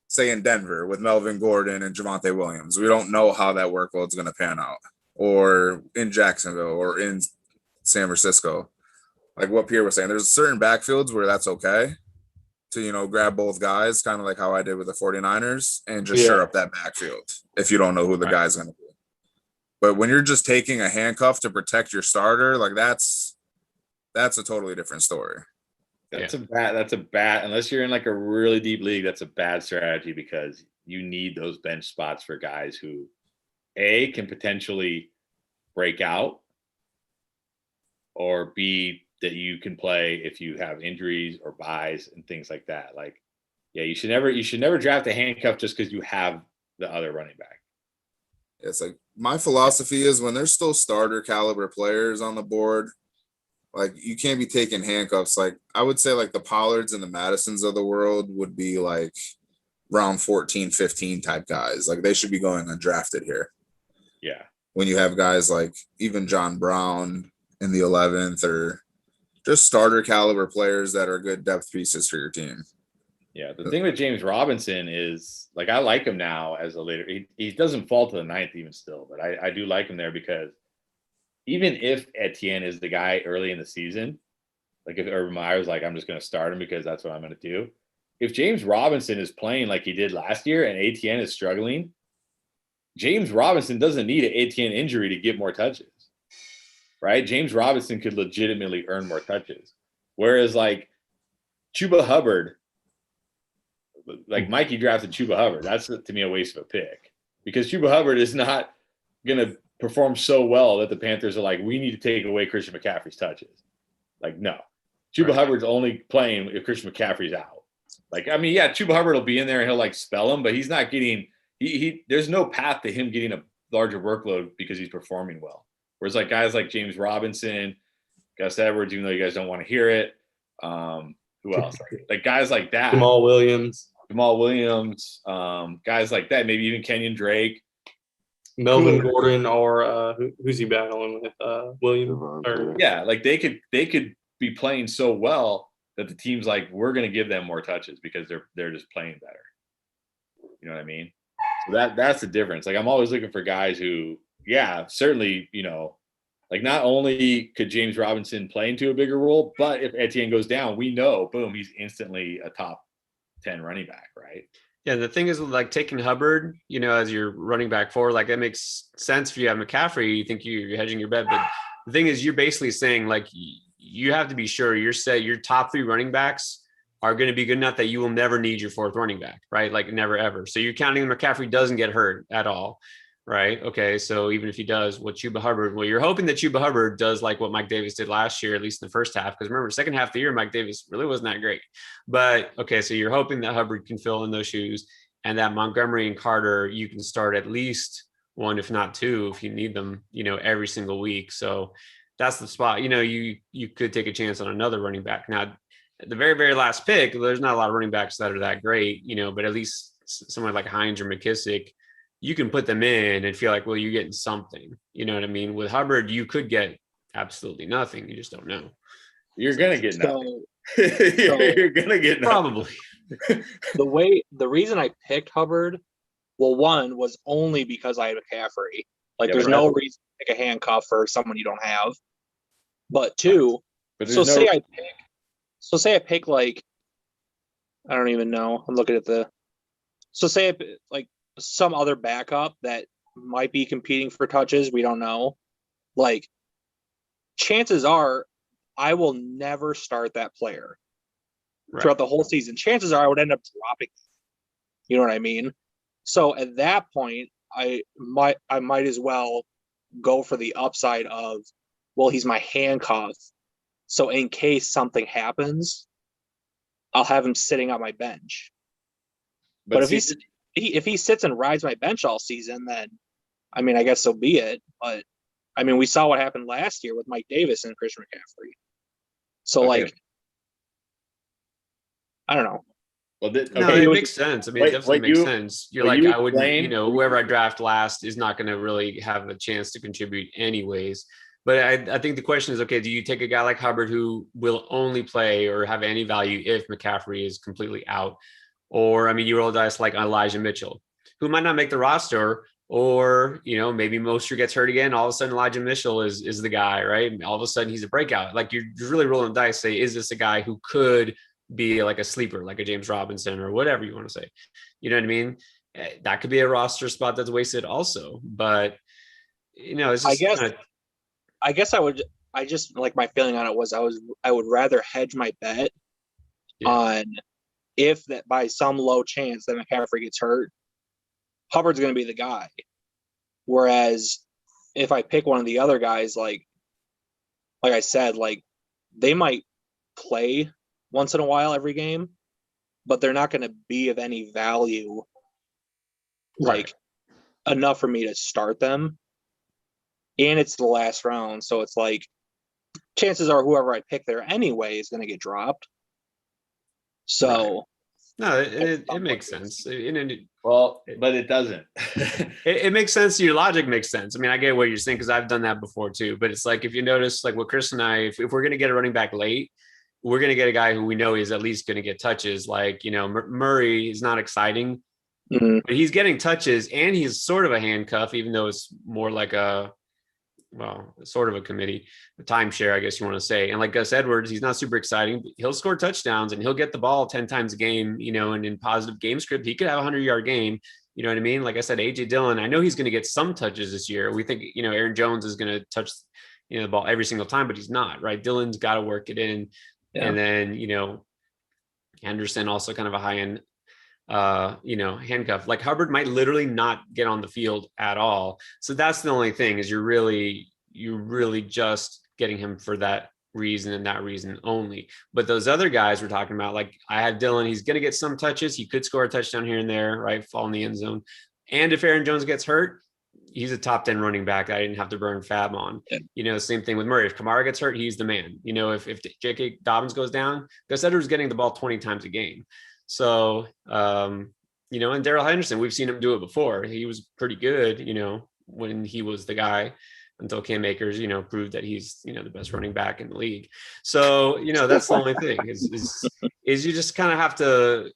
say in Denver with Melvin Gordon and Javonte Williams, we don't know how that workload's going to pan out, or in Jacksonville or in San Francisco. Like what Pierre was saying, there's certain backfields where that's okay to, grab both guys, kind of like how I did with the 49ers and just shore up that backfield if you don't know who the guy's going to be. But when you're just taking a handcuff to protect your starter, like that's a totally different story. That's a bad, unless you're in like a really deep league, that's a bad strategy because you need those bench spots for guys who A, can potentially break out, or B, that you can play if you have injuries or buys and things like that. Like, you should never draft a handcuff just because you have the other running back. It's like my philosophy is when there's still starter caliber players on the board, like you can't be taking handcuffs. Like I would say like the Pollards and the Madisons of the world would be like round 14, 15 type guys. Like they should be going undrafted here. Yeah. When you have guys like even John Brown in the 11th or just starter caliber players that are good depth pieces for your team. Yeah, the thing with James Robinson is like I like him now as a later. He doesn't fall to the ninth even still, but I do like him there because even if Etienne is the guy early in the season, like if Urban Meyer's like I'm just going to start him because that's what I'm going to do. If James Robinson is playing like he did last year and Etienne is struggling, James Robinson doesn't need an Etienne injury to get more touches, right? James Robinson could legitimately earn more touches, whereas like Chuba Hubbard. Like Mikey drafted Chuba Hubbard. That's to me a waste of a pick because Chuba Hubbard is not going to perform so well that the Panthers are like, we need to take away Christian McCaffrey's touches. Like, no. Chuba Hubbard's only playing if Christian McCaffrey's out. Like, I mean, yeah, Chuba Hubbard will be in there and he'll like spell him, but he's not getting there's no path to him getting a larger workload because he's performing well. Whereas like guys like James Robinson, Gus Edwards, even though you guys don't want to hear it. Who else? Like guys like that. Jamal Williams, guys like that, maybe even Kenyon Drake, Melvin Gordon, or who's he battling with? Williams. Yeah, like they could be playing so well that the team's like, we're going to give them more touches because they're just playing better. You know what I mean? So that's the difference. Like I'm always looking for guys who, yeah, certainly, you know, like not only could James Robinson play into a bigger role, but if Etienne goes down, we know, boom, he's instantly a top 10 running back, right? Yeah, the thing is like taking Hubbard, you know, as your running back forward, like that makes sense if you have McCaffrey. You think you're hedging your bet, but the thing is, you're basically saying like you have to be sure your top 3 running backs are going to be good enough that you will never need your 4th running back, right? Like never ever. So you're counting McCaffrey doesn't get hurt at all. Right. Okay. So even if he does, what Chuba Hubbard, well, you're hoping that Chuba Hubbard does like what Mike Davis did last year, at least in the first half. Because remember, second half of the year, Mike Davis really wasn't that great. But okay, so you're hoping that Hubbard can fill in those shoes and that Montgomery and Carter, you can start at least 1, if not 2, if you need them, you know, every single week. So that's the spot. You know, you could take a chance on another running back. Now, at the very, very last pick, there's not a lot of running backs that are that great, you know, but at least someone like Hines or McKissick, you can put them in and feel like, well, you're getting something. You know what I mean? With Hubbard, you could get absolutely nothing. You just don't know. You're gonna get nothing. You're gonna get nothing. Probably. The reason I picked Hubbard, well, one was only because I had McCaffrey. Like, there's no reason to pick a handcuff for someone you don't have. But 2, say I pick like, I don't even know. I'm looking at say I like some other backup that might be competing for touches. We don't know. Like, chances are I will never start that player throughout the whole season. Chances are I would end up dropping. You know what I mean? So at that point, I might as well go for the upside of, well, he's my handcuff. So in case something happens, I'll have him sitting on my bench. But if he sits and rides my bench all season, then I mean, I guess so be it. But I mean, we saw what happened last year with Mike Davis and Christian McCaffrey. So like, I don't know. Well, no, it makes sense. I mean, it definitely makes sense. You're like, I wouldn't, you know, whoever I draft last is not going to really have a chance to contribute anyways. But I think the question is, okay, do you take a guy like Hubbard who will only play or have any value if McCaffrey is completely out? Or, I mean, you roll dice like Elijah Mitchell, who might not make the roster, or, you know, maybe Mostert gets hurt again. All of a sudden, Elijah Mitchell is the guy, right? All of a sudden, he's a breakout. Like, you're really rolling dice, say, is this a guy who could be like a sleeper, like a James Robinson or whatever you want to say? You know what I mean? That could be a roster spot that's wasted also. But, you know, it's just I guess I just like my feeling on it was I would rather hedge my bet on if that by some low chance that McCaffrey gets hurt, Hubbard's going to be the guy. Whereas if I pick one of the other guys, like I said, like they might play once in a while every game, but they're not going to be of any value, like enough for me to start them. And it's the last round, so it's like chances are whoever I pick there anyway is going to get dropped. So no, it makes sense. But it doesn't. it makes sense. Your logic makes sense. I mean, I get what you're saying because I've done that before too. But it's like if you notice, like what Chris and I, if we're going to get a running back late, we're going to get a guy who we know is at least going to get touches. Like, Murray is not exciting, Mhm. but he's getting touches and he's sort of a handcuff, even though it's more like sort of a committee, a timeshare, I guess you want to say. And like Gus Edwards, he's not super exciting, but he'll score touchdowns and he'll get the ball 10 times a game, and in positive game script, he could have a 100-yard game. You know what I mean? Like I said, AJ Dillon, I know he's going to get some touches this year. We think, Aaron Jones is going to touch, the ball every single time, but he's not, right? Dillon's got to work it in. Yeah. And then, Henderson also kind of a high end, handcuff. Like Hubbard might literally not get on the field at all. So that's the only thing is you're really just getting him for that reason and that reason only. But those other guys we're talking about, like I have Dillon, he's going to get some touches. He could score a touchdown here and there, right? Fall in the end zone. And if Aaron Jones gets hurt, he's a top 10 running back that I didn't have to burn fab on. Same thing with Murray. If Kamara gets hurt, he's the man. If J.K. Dobbins goes down, Gus Edwards getting the ball 20 times a game. So, and Darrell Henderson, we've seen him do it before. He was pretty good, when he was the guy until Cam Akers, proved that he's, the best running back in the league. So, that's the only thing is you just kind of have to,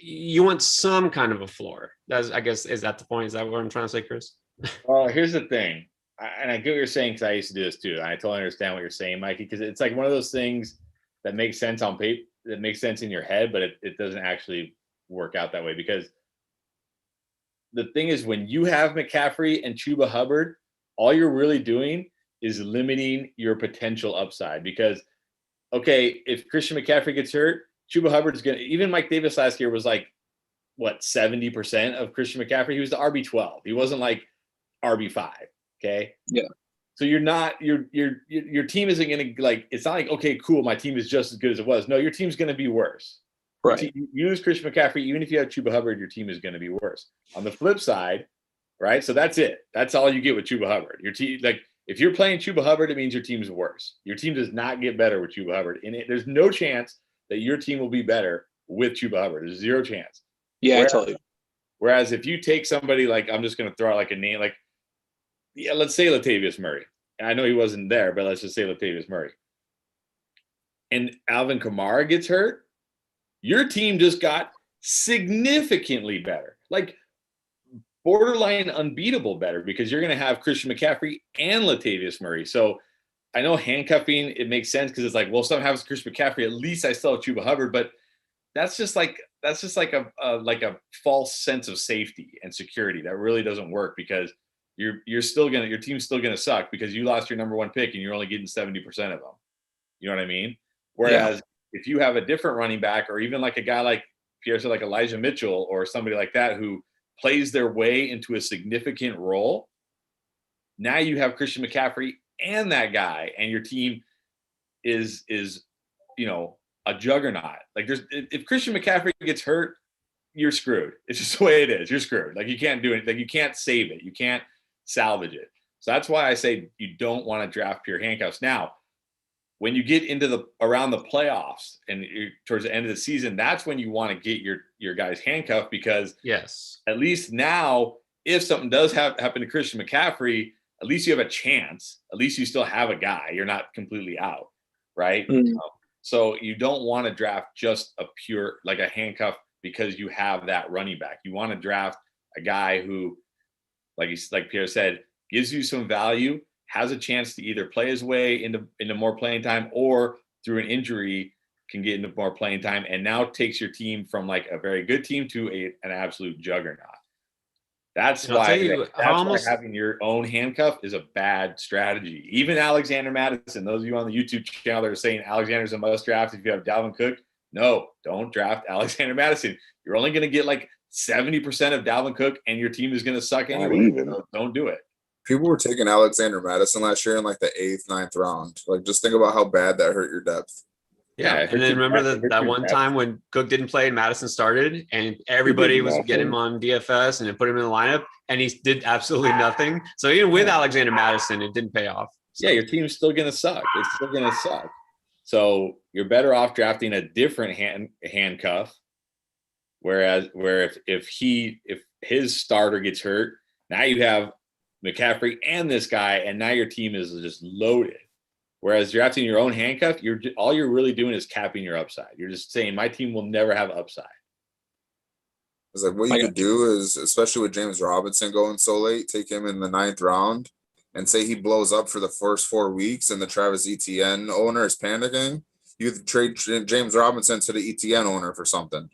you want some kind of a floor. That's, I guess, is that the point? Is that what I'm trying to say, Chris? Well, here's the thing. And I get what you're saying because I used to do this too. And I totally understand what you're saying, Mikey, because it's like one of those things that makes sense on paper, that makes sense in your head, but it doesn't actually work out that way. Because the thing is, when you have McCaffrey and Chuba Hubbard, all you're really doing is limiting your potential upside. Because, okay, if Christian McCaffrey gets hurt, Chuba Hubbard's going to, even Mike Davis last year was like, what, 70% of Christian McCaffrey? He was the RB12. He wasn't like RB5. Okay. Yeah. So you're not, your team isn't going to like, it's not like, okay, cool, my team is just as good as it was. No, your team's going to be worse. Right. You lose Christian McCaffrey, even if you have Chuba Hubbard, your team is going to be worse. On the flip side, right? So that's it. That's all you get with Chuba Hubbard. Your team, like, if you're playing Chuba Hubbard, it means your team's worse. Your team does not get better with Chuba Hubbard. And there's no chance that your team will be better with Chuba Hubbard. There's zero chance. Yeah, totally. Whereas if you take somebody like, I'm just going to throw out like a name, like, yeah, let's say Latavius Murray. And I know he wasn't there, but let's just say Latavius Murray. And Alvin Kamara gets hurt. Your team just got significantly better, like borderline unbeatable better, because you're going to have Christian McCaffrey and Latavius Murray. So I know handcuffing, it makes sense because it's like, well, if something happens to Christian McCaffrey, at least I still have Chuba Hubbard. But that's just like a false sense of safety and security that really doesn't work, because your team's still gonna suck because you lost your number one pick and you're only getting 70% of them. You know what I mean? Whereas if you have a different running back, or even like a guy like Pierre said, like Elijah Mitchell or somebody like that who plays their way into a significant role, now you have Christian McCaffrey and that guy, and your team is a juggernaut. Like if Christian McCaffrey gets hurt, you're screwed. It's just the way it is. You're screwed. Like you can't do anything. You can't save it. You can't salvage it. So that's why I say you don't want to draft pure handcuffs. Now, when you get into around the playoffs and towards the end of the season, that's when you want to get your guys handcuffed, because at least now, if something does happen to Christian McCaffrey, at least you have a chance. At least you still have a guy. You're not completely out, right? Mm-hmm. So you don't want to draft just a pure, like a handcuff, because you have that running back. You want to draft a guy who, like Pierre said, gives you some value, has a chance to either play his way into more playing time, or through an injury can get into more playing time, and now takes your team from like a very good team to an absolute juggernaut. That's why having your own handcuff is a bad strategy. Even Alexander Mattison, those of you on the YouTube channel that are saying Alexander's a must draft if you have Dalvin Cook, no, don't draft Alexander Mattison. You're only going to get like 70% of Dalvin Cook, and your team is going to suck anyway. So don't do it. People were taking Alexander Mattison last year in like the 8th, 9th round. Like, just think about how bad that hurt your depth. Yeah, and then remember that one time when Cook didn't play and Madison started, and everybody was getting him on DFS and then put him in the lineup, and he did absolutely nothing. So even with Alexander Mattison, it didn't pay off. So. Yeah, your team's still going to suck. It's still going to suck. So you're better off drafting a different handcuff. Where if his starter gets hurt, now you have McCaffrey and this guy, and now your team is just loaded. Whereas drafting your own handcuff, all you're really doing is capping your upside. You're just saying my team will never have upside. It's like what you could do is, especially with James Robinson going so late, take him in the 9th round and say he blows up for the first 4 weeks and the Travis Etienne owner is panicking. You trade James Robinson to the Etienne owner for something.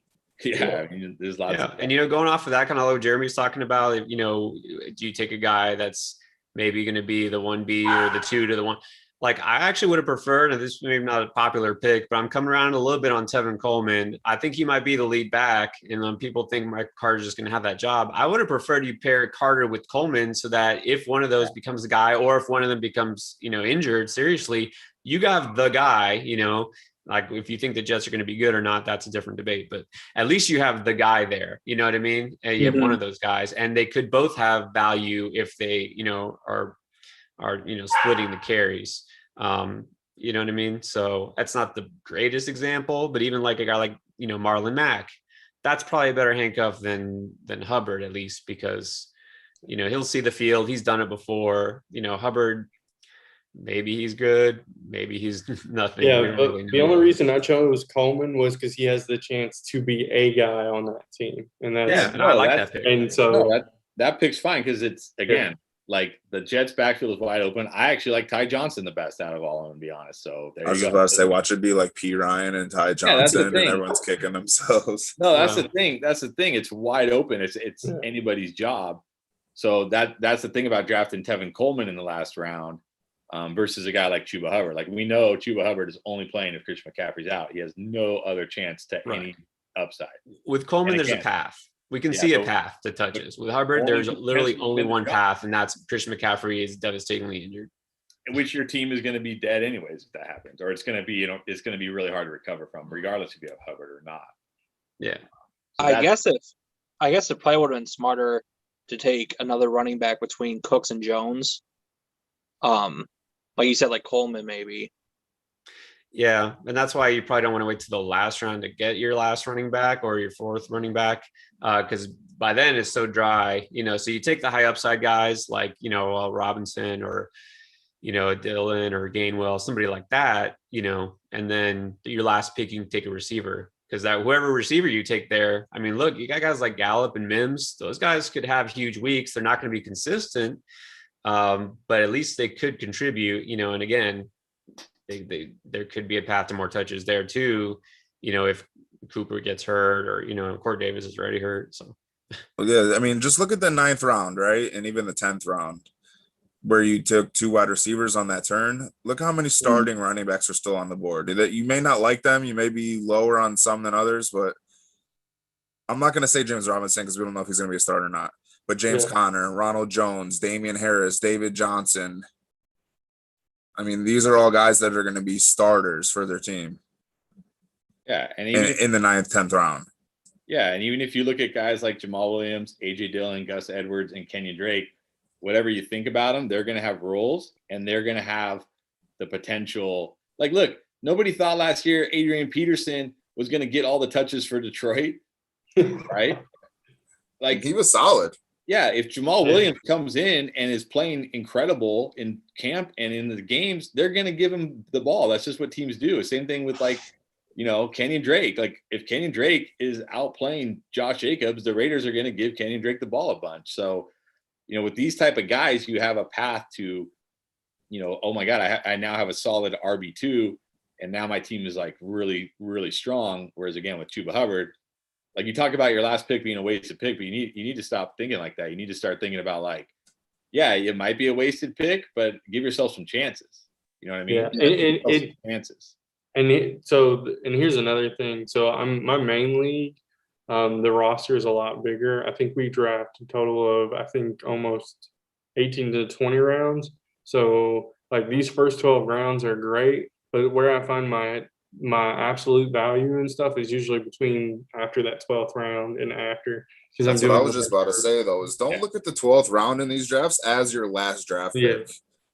Yeah, I mean, there's lots of and going off of that kind of what Jeremy's talking about, do you take a guy that's maybe going to be the 1B or the 2 to the 1? Like, I actually would have preferred, and this is maybe not a popular pick, but I'm coming around a little bit on Tevin Coleman. I think he might be the lead back, and people think Mike Carter's just going to have that job. I would have preferred you pair Carter with Coleman so that if one of those becomes a guy, or if one of them becomes, injured seriously, you got the guy, like if you think the Jets are going to be good or not, that's a different debate, but at least you have the guy there. You know what I mean? And you have one of those guys, and they could both have value if they, are splitting the carries. You know what I mean? So that's not the greatest example, but even like a guy like, Marlon Mack, that's probably a better handcuff than Hubbard, at least, because, he'll see the field. He's done it before. Hubbard, maybe he's good, maybe he's nothing. Yeah, but the only reason I chose Coleman was because he has the chance to be a guy on that team, and that's and I like that pick. And so that pick's fine because it's like the Jets backfield is wide open. I actually like Ty Johnson the best out of all of them, to be honest. So I was just about to say, watch it be like P. Ryan and Ty Johnson, and everyone's kicking themselves. No, that's the thing. That's the thing. It's wide open. It's anybody's job. So that's the thing about drafting Tevin Coleman in the last round versus a guy like Chuba Hubbard. Like, we know Chuba Hubbard is only playing if Christian McCaffrey's out. He has no other chance to any upside. With Coleman, there's a path. We can see a path to touches. With Hubbard, there's literally only one path, and that's Christian McCaffrey is devastatingly injured. Which your team is going to be dead anyways if that happens, or it's going to be, it's going to be really hard to recover from, regardless if you have Hubbard or not. Yeah, so I guess it probably would have been smarter to take another running back between Cooks and Jones. Like you said, like Coleman maybe. Yeah, and that's why you probably don't want to wait to the last round to get your last running back or your 4th running back, because by then it's so dry, So you take the high upside guys like Robinson or Dillon or Gainwell, somebody like that, and then your last pick you can take a receiver, because that whoever receiver you take there, I mean, look, you got guys like Gallup and Mims; those guys could have huge weeks. They're not going to be consistent, but at least they could contribute, And again, there could be a path to more touches there too, if Cooper gets hurt or Corey Davis is already hurt. So yeah, I mean, just look at the 9th round, right? And even the 10th round, where you took 2 wide receivers on that turn. Look how many starting running backs are still on the board. That you may not like them, you may be lower on some than others, but I'm not going to say James Robinson because we don't know if he's going to be a starter or not. But James Conner, Ronald Jones, Damian Harris, David Johnson. I mean, these are all guys that are going to be starters for their team. Yeah, and even in the 9th, 10th round. Yeah, and even if you look at guys like Jamal Williams, A.J. Dillon, Gus Edwards, and Kenyon Drake, whatever you think about them, they're going to have roles, and they're going to have the potential. Like, look, nobody thought last year Adrian Peterson was going to get all the touches for Detroit, right? Like, he was solid. Yeah, if Jamal Williams comes in and is playing incredible in camp and in the games, they're going to give him the ball. That's just what teams do. Same thing with Kenyon Drake. Like, if Kenyon Drake is outplaying Josh Jacobs, the Raiders are going to give Kenyon Drake the ball a bunch. So, with these type of guys, you have a path to, oh my God, I now have a solid RB2, and now my team is like really, really strong. Whereas again, with Chuba Hubbard, like, you talk about your last pick being a wasted pick, but you need to stop thinking like that. You need to start thinking about, like, yeah, it might be a wasted pick, but give yourself some chances. You know what I mean? Yeah, chances. And here's another thing. So my main league, the roster is a lot bigger. I think we draft a total of almost 18 to 20 rounds. So like these first 12 rounds are great, but where I find my absolute value and stuff is usually between after that 12th round and after. That's what I was just about to say, though, is don't look at the 12th round in these drafts as your last draft pick.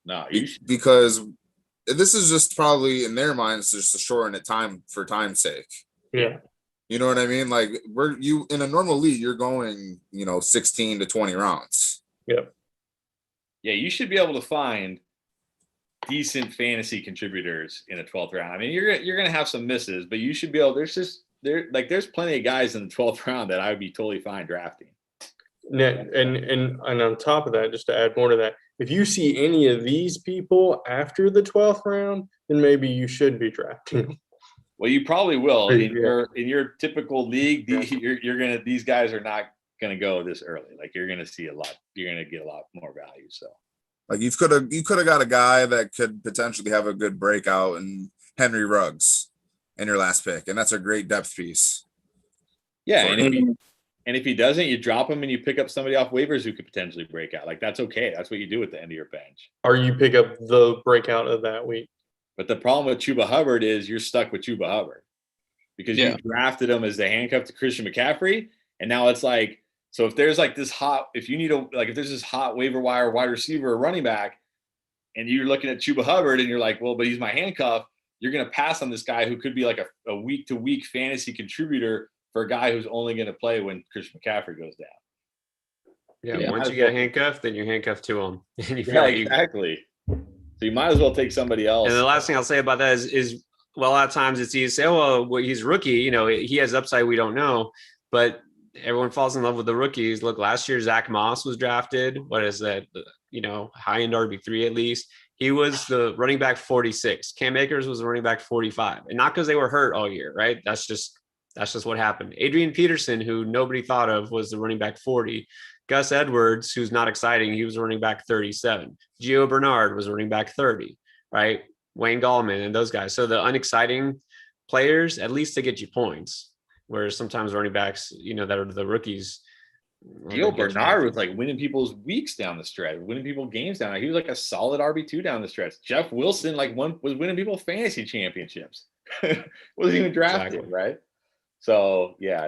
No, because this is just probably in their minds just to shorten it time for time's sake. Yeah. You know what I mean? Like, you in a normal league, you're going, 16 to 20 rounds. Yep. Yeah, you should be able to find decent fantasy contributors in the 12th round. I mean, you're gonna have some misses, but you should be able. There's plenty of guys in the 12th round that I would be totally fine drafting. And on top of that, just to add more to that, if you see any of these people after the 12th round, then maybe you should be drafting them. Well, you probably will Yeah. in your typical league. These guys are not gonna go this early. Like you're gonna see a lot. You're gonna get a lot more value. So. Like you could have got a guy that could potentially have a good breakout in Henry Ruggs in your last pick, and that's a great depth piece. Yeah, and if he doesn't, you drop him and you pick up somebody off waivers who could potentially break out. Like that's okay. That's what you do at the end of your bench. Or you pick up the breakout of that week. But the problem with Chuba Hubbard is you're stuck with Chuba Hubbard because you drafted him as the handcuff to Christian McCaffrey, and now it's like. So if there's like this hot, if there's this hot waiver wire wide receiver or running back, and you're looking at Chuba Hubbard and you're like, well, but he's my handcuff, you're going to pass on this guy who could be like a week to week fantasy contributor for a guy who's only going to play when Christian McCaffrey goes down. Yeah. Once you get a handcuff, then you're handcuffed to him. And you exactly. So you might as well take somebody else. And the last thing I'll say about that is well, a lot of times it's easy to say, oh, well, he's rookie. He has upside we don't know, but everyone falls in love with the rookies. Look, last year, Zach Moss was drafted. What is that? High end RB3 at least. He was the running back 46. Cam Akers was the running back 45. And not because they were hurt all year, right? That's just what happened. Adrian Peterson, who nobody thought of, was the running back 40. Gus Edwards, who's not exciting, he was running back 37. Gio Bernard was running back 30, right? Wayne Gallman and those guys. So the unexciting players, at least they get you points. Whereas sometimes running backs, that are the rookies. Gio Bernard was like winning people's weeks down the stretch, winning people games down. He was like a solid RB2 down the stretch. Jeff Wilson was winning people fantasy championships. Wasn't even drafted, right? So yeah,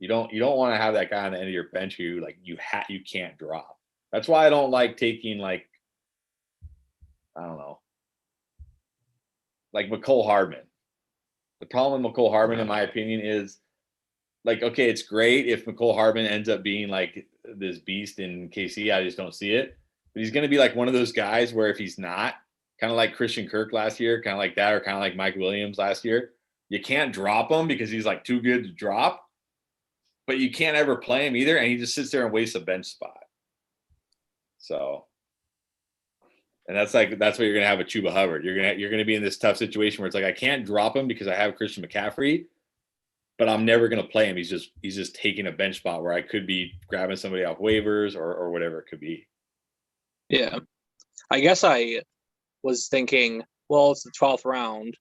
you don't want to have that guy on the end of your bench who you can't drop. That's why I don't like taking I don't know, like McCole Hardman. The problem with McCole Hardman, in my opinion, is okay, it's great if McCole Hardman ends up being like this beast in KC. I just don't see it. But he's going to be like one of those guys where if he's not, kind of like Christian Kirk last year, kind of like that, or kind of like Mike Williams last year, you can't drop him because he's like too good to drop, but you can't ever play him either. And he just sits there and wastes a bench spot. So, and that's what you're going to have with Chuba Hubbard. You're going to be in this tough situation where it's like, I can't drop him because I have Christian McCaffrey, but I'm never going to play him. He's just taking a bench spot where I could be grabbing somebody off waivers or whatever it could be. Yeah. I guess I was thinking, well, it's the 12th round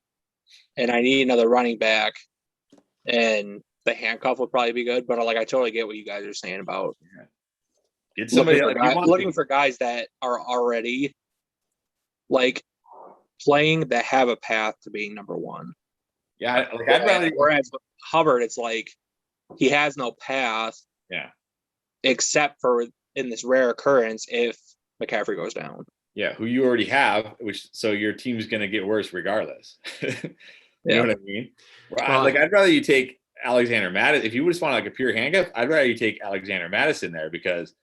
and I need another running back and the handcuff would probably be good, but I totally get what you guys are saying about get somebody looking for guys that are already playing that have a path to being number one. Yeah, I'd rather. Whereas Hubbard, it's like he has no path. Yeah. Except for in this rare occurrence if McCaffrey goes down. Yeah, who you already have, so your team's going to get worse regardless. You know what I mean? I'd rather you take Alexander Madison. If you just want a pure handcuff, I'd rather you take Alexander Madison there because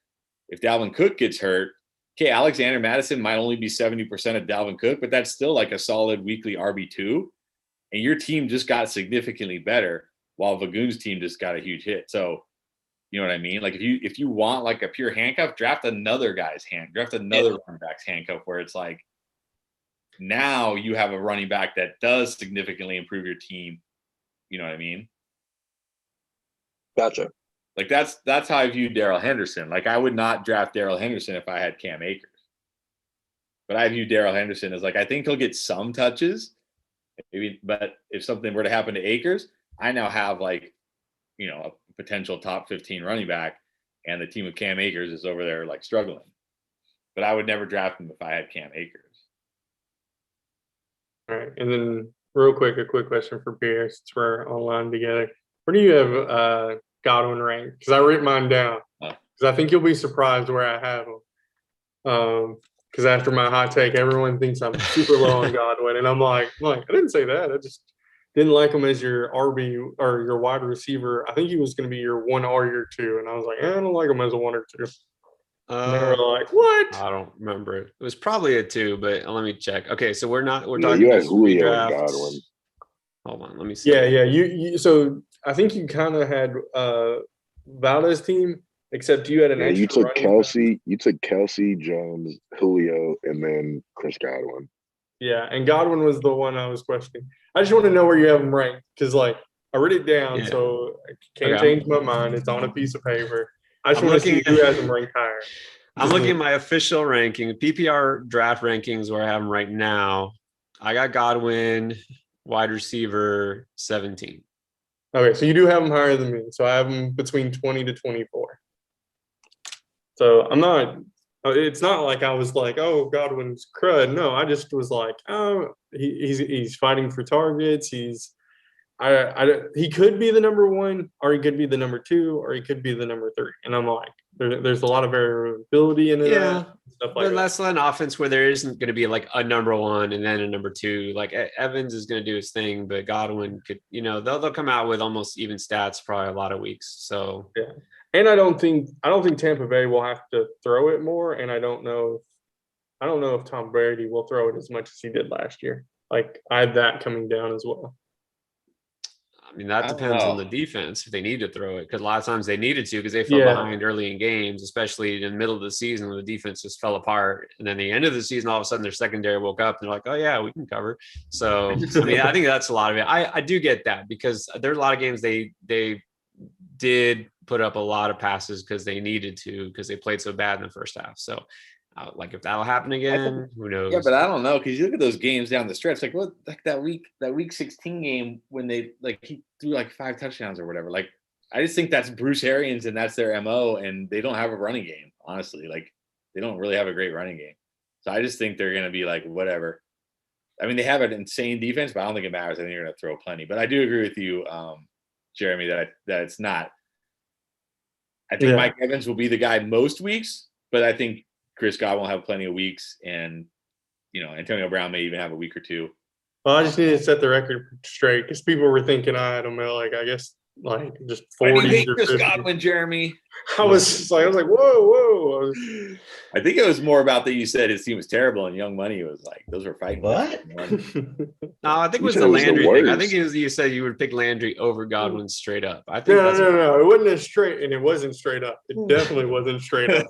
if Dalvin Cook gets hurt, okay, Alexander Madison might only be 70% of Dalvin Cook, but that's still like a solid weekly RB2. And your team just got significantly better while Vagoon's team just got a huge hit. So, you know what I mean? If you want a pure handcuff, draft another running back's handcuff where it's now you have a running back that does significantly improve your team. You know what I mean? Gotcha. That's how I view Darrell Henderson. I would not draft Darrell Henderson if I had Cam Akers. But I view Darrell Henderson as I think he'll get some touches. Maybe, but if something were to happen to Akers, I now have a potential top 15 running back, and the team with Cam Akers is over there struggling. But I would never draft him if I had Cam Akers. All right, and then real quick, a quick question for Pierre, since we're online together. Where do you have Godwin ranked? Because I wrote mine down. Because I think you'll be surprised where I have him. Because after my hot take, everyone thinks I'm super low on Godwin, and I'm like, I didn't say that. I just didn't like him as your RB or your wide receiver. I think he was going to be your 1 or your 2, and I was like, I don't like him as a 1 or 2. And they were like, "What?" I don't remember it. It was probably a 2, but let me check. Okay, so we're Yeah, talking you had just Julio and redrafts. Godwin. Hold on, let me see. Yeah. You so I think you kind of had Valdez team, except you had an Yeah, extra you took running back. Kelsey. You took Kelsey, Jones, Julio, and then Chris Godwin. Yeah, and Godwin was the one I was questioning. I just want to know where you have him ranked because, like, I wread it down, Yeah. so I can't Okay, change my mind. It's on a piece of paper. I just I'm want to see looking who at- has him ranked higher. I'm looking at my official ranking, PPR draft rankings where I have them right now. I got Godwin, wide receiver 17. Okay, so you do have him higher than me. So I have him between 20 to 24. So I'm not. It's not like I was like, "Oh, Godwin's crud." No, I just was like, "Oh, he's fighting for targets. He could be the number 1, or he could be the number 2, or he could be the number 3." And I'm like, there's a lot of variability in Yeah, stuff like but that. that's an offense where there isn't going to be like a number 1 and then a number 2. Like Evans is going to do his thing, but Godwin could, they'll come out with almost even stats probably a lot of weeks. So Yeah, and I don't think Tampa Bay will have to throw it more, and I don't know if Tom Brady will throw it as much as he did last year. Like I have that coming down as well. I mean, that I don't depends on know. the defense if they need to throw it, because a lot of times they needed to because they fell Yeah. behind early in games, especially in the middle of the season when the defense just fell apart. And then the end of the season, all of a sudden their secondary woke up and they're like, oh yeah, we can cover. So I mean, I think that's a lot of it. I do get that because there's a lot of games they did put up a lot of passes because they needed to, because they played so bad in the first half. So like if that'll happen again, who knows? Yeah, but I don't know because you look at those games down the stretch, like what, like that week 16 game when he threw like 5 touchdowns or whatever. Like I just think that's Bruce Arians and that's their MO, and they don't have a running game. Honestly, like they don't really have a great running game. So I just think they're gonna be like whatever. I mean, they have an insane defense, but I don't think it matters. I think they're gonna throw plenty. But I do agree with you, Jeremy, that it's not. I think Mike Evans will be the guy most weeks, but I think Chris Godwin will have plenty of weeks, and Antonio Brown may even have a week or 2. Well, I just need to set the record straight because people were thinking I had him at I guess just Why do you 40 hate or Chris 50. Godwin, Jeremy? I was like, whoa. I think it was more about that you said his team was terrible, and Young Money was like, those were fighting. What? No, I think it You was said the it was the Landry thing. I worst. think you said you would pick Landry over Godwin straight up. I think No. It wasn't as straight, and it wasn't straight up. It definitely wasn't straight up.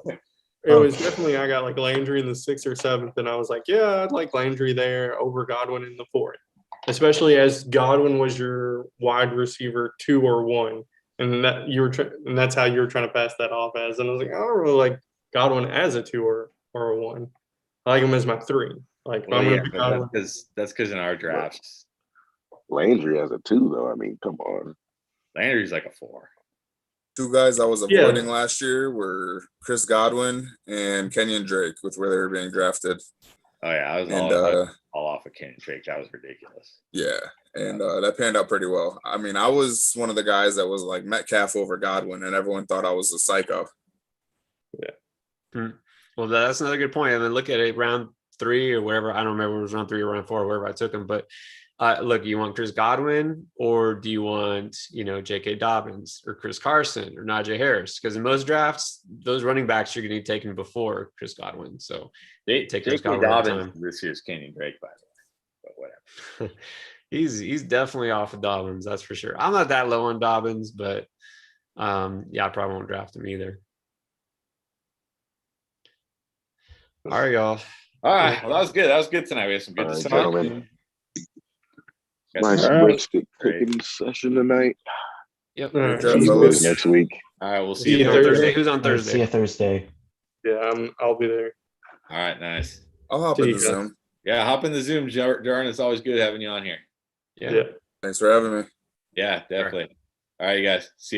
It was definitely, I got like Landry in the 6th or 7th, and I was like, yeah, I'd like Landry there over Godwin in the 4th, especially as Godwin was your wide receiver 2 or 1, and that's how you were trying to pass that off as. And I was like, I don't really like Godwin as a 2 or a 1. I like him as my 3. Like, Well, I'm yeah, gonna pick but Godwin. that's because in our drafts, Landry has a 2 though. I mean, come on. Landry's like a 4. 2 guys I was Yeah. avoiding last year were Chris Godwin and Kenyon Drake with where they were being drafted. Oh yeah, I was And all off of Kenyon Drake. That was ridiculous. yeah, and that panned out pretty well. I mean, I was one of the guys that was like Metcalf over Godwin, and everyone thought I was a psycho. Well, that's another good point. I mean, look at it, round 3 or whatever. I don't remember if it was round 3 or round 4, wherever I took him. But look, you want Chris Godwin, or do you want, J.K. Dobbins or Chris Carson or Najee Harris? Because in most drafts, those running backs are going to be taken before Chris Godwin. So they take Chris J.K. Godwin every Dobbins time. this year's Kenyon Drake, by the way. But whatever. He's definitely off of Dobbins, that's for sure. I'm not that low on Dobbins, but I probably won't draft him either. All right, y'all. All right. Well, that was good. That was good tonight. We had some good All right, discussion. gentlemen. Got Nice some- brisket Great. cooking session tonight. Yep. All right. Good See you fellas. guys next week. All right. We'll See see you you On Thursday. Thursday. Who's on See you Thursday? Thursday. Yeah, I'll be there. All right. Nice. I'll hop See in you the guys. Zoom. Yeah. Hop in the Zoom, Darren. It's always good having you on here. Yeah. Yeah. Thanks for having me. Yeah, definitely. All right, you guys. See you.